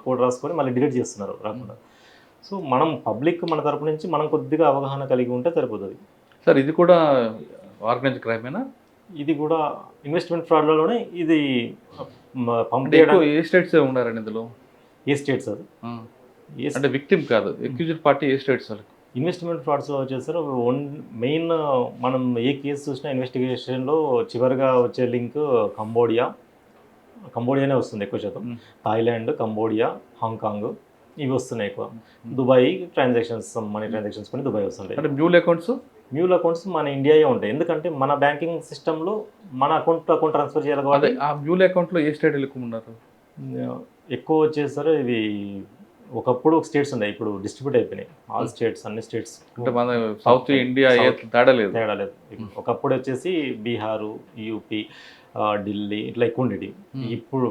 C: కోడ్ రాసుకొని మళ్ళీ డిలీట్ చేస్తున్నారు రాకుండా. సో మనం పబ్లిక్ మన తరపు నుంచి మనం కొద్దిగా అవగాహన కలిగి ఉంటే సరిపోతుంది.
B: సార్ ఇది కూడా ఆర్గనైజ్డ్ క్రైమేనా?
C: ఇది కూడా ఇన్వెస్ట్మెంట్ ఫ్రాడ్లలోనే ఇది
B: అంటే ఎక్కువ ఏ స్టేట్స్ ఉన్నారండి ఇందులో?
C: ఏ స్టేట్స్ అది
B: అంటే విక్టిమ్ కాదు, అక్యూజ్డ్ పార్టీ ఏ స్టేట్స్ వాళ్ళకి?
C: ఇన్వెస్ట్మెంట్ ఫ్రాడ్స్లో వచ్చేసరి మెయిన్ మనం ఏ కేసు చూసినా ఇన్వెస్టిగేషన్లో చివరిగా వచ్చే లింక్ కంబోడియానే వస్తుంది ఎక్కువ శాతం. థాయిలాండ్, కంబోడియా, హాంకాంగ్ ఇవి వస్తున్నాయి ఎక్కువ. దుబాయ్ ట్రాన్సాక్షన్స్, మనీ ట్రాన్సాక్షన్స్ కొన్ని దుబాయ్ వస్తుంటాయి.
B: అంటే మ్యూల్ అకౌంట్స్ మన ఇండియాయే ఉంటాయి. ఎందుకంటే మన బ్యాంకింగ్ సిస్టంలో మన అకౌంట్ ట్రాన్స్ఫర్ చేయాలి కాబట్టి. ఆ మ్యూల్ అకౌంట్లో ఏ స్టేట్ ఎక్కువ ఉన్నారు? ఎక్కువ వచ్చేసరి ఇవి ఒకప్పుడు స్టేట్స్ ఉన్నాయి, ఇప్పుడు డిస్ట్రిబ్యూట్ అయిపోయినాయి. ఆల్ స్టేట్స్, అన్ని స్టేట్స్. అంటే మన సౌత్ ఇండియా తేడా లేదు.
C: ఒకప్పుడు వచ్చేసి బీహారు, యూపీ, ఢిల్లీ ఇట్లా ఎక్కువ ఉండేది. ఇప్పుడు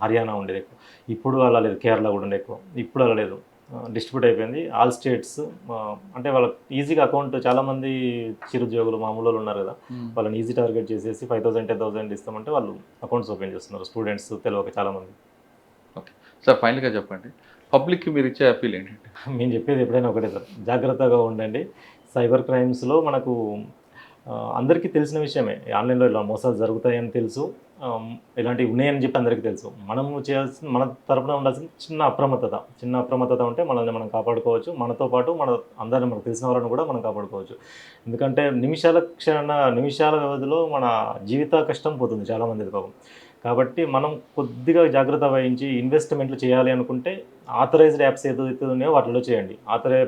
C: హర్యానా ఉండేది ఎక్కువ. ఇప్పుడు అలా లేదు. కేరళ కూడా ఉండే ఎక్కువ. ఇప్పుడు అలా లేదు, డిస్ట్రిబ్యూట్ అయిపోయింది. ఆల్ స్టేట్స్ అంటే వాళ్ళకి ఈజీగా అకౌంట్, చాలామంది చిరుద్యోగులు మామూలు వాళ్ళు ఉన్నారు కదా, వాళ్ళని ఈజీ టార్గెట్ చేసేసి 5,000 10,000 ఇస్తామంటే వాళ్ళు అకౌంట్స్ ఓపెన్ చేస్తున్నారు. స్టూడెంట్స్ తెలియక చాలామంది.
B: ఓకే సార్, ఫైనల్గా చెప్పండి, పబ్లిక్కి మీరు ఇచ్చే అప్పీల్ ఏంటంటే?
C: మేము చెప్పేది ఎప్పుడైనా ఒకటే సార్, జాగ్రత్తగా ఉండండి. సైబర్ క్రైమ్స్లో మనకు అందరికీ తెలిసిన విషయమే, ఆన్లైన్లో ఇలా మోసాలు జరుగుతాయని తెలుసు, ఇలాంటివి ఉన్నాయని చెప్పి అందరికీ తెలుసు. మనము చేయాల్సిన, మన తరపున ఉండాల్సిన చిన్న అప్రమత్తత ఉంటే మనల్ని మనం కాపాడుకోవచ్చు. మనతో పాటు అందరిని మనకు తెలిసిన వాళ్ళని కూడా మనం కాపాడుకోవచ్చు. ఎందుకంటే నిమిషాల వ్యవధిలో మన జీవిత కష్టం పోతుంది చాలామంది పాపం. కాబట్టి మనం కొద్దిగా జాగ్రత్త వహించి ఇన్వెస్ట్మెంట్లు చేయాలి అనుకుంటే ఆథరైజ్డ్ యాప్స్ ఏదైతే ఉన్నాయో వాటిలో చేయండి.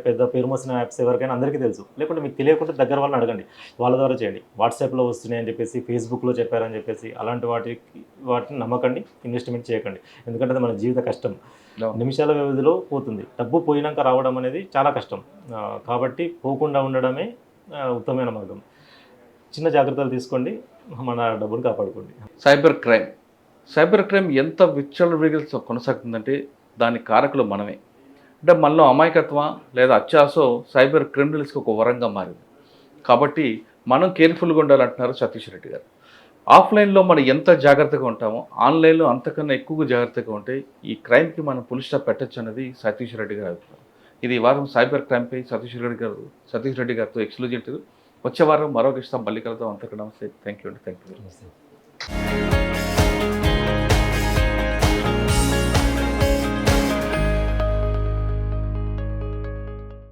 C: పెద్ద పేరు మోసిన యాప్స్ ఎవరికైనా అందరికీ తెలుసు. లేకుంటే మీకు తెలియకుంటే దగ్గర వాళ్ళని అడగండి, వాళ్ళ ద్వారా చేయండి. వాట్సాప్లో వస్తున్నాయని చెప్పేసి, ఫేస్బుక్లో చెప్పారని చెప్పేసి అలాంటి వాటిని నమ్మకండి, ఇన్వెస్ట్మెంట్ చేయకండి. ఎందుకంటే అది మన జీవిత కష్టం, నిమిషాల వ్యవధిలో పోతుంది. డబ్బు పోయినాక రావడం అనేది చాలా కష్టం. కాబట్టి పోకుండా ఉండడమే ఉత్తమమైన మార్గం. చిన్న జాగ్రత్తలు తీసుకోండి, మన డబ్బును కాపాడుకోండి.
B: సైబర్ క్రైమ్ ఎంత విచ్చలవిడిగా కొనసాగుతుందంటే దాని కారకులు మనమే. అంటే మనలో అమాయకత్వం లేదా అత్యాసో సైబర్ క్రిమినల్స్కి ఒక వరంగా మారింది. కాబట్టి మనం కేర్ఫుల్గా ఉండాలంటున్నారు సతీష్ రెడ్డి గారు. ఆఫ్లైన్లో మనం ఎంత జాగ్రత్తగా ఉంటామో ఆన్లైన్లో అంతకన్నా ఎక్కువగా జాగ్రత్తగా ఉంటే ఈ క్రైమ్కి మనం పులి స్టాప్ పెట్టచ్చు అన్నది సతీష్ రెడ్డి గారి అభిప్రాయం. ఇది ఈ వారం సైబర్ క్రైమ్పై సతీష్ రెడ్డి గారితో ఎక్స్క్లూజివ్. వచ్చే వారం మరొక ఇష్టం మళ్ళీ కలుద్దాం. అంతకు నమస్తే. Thank you.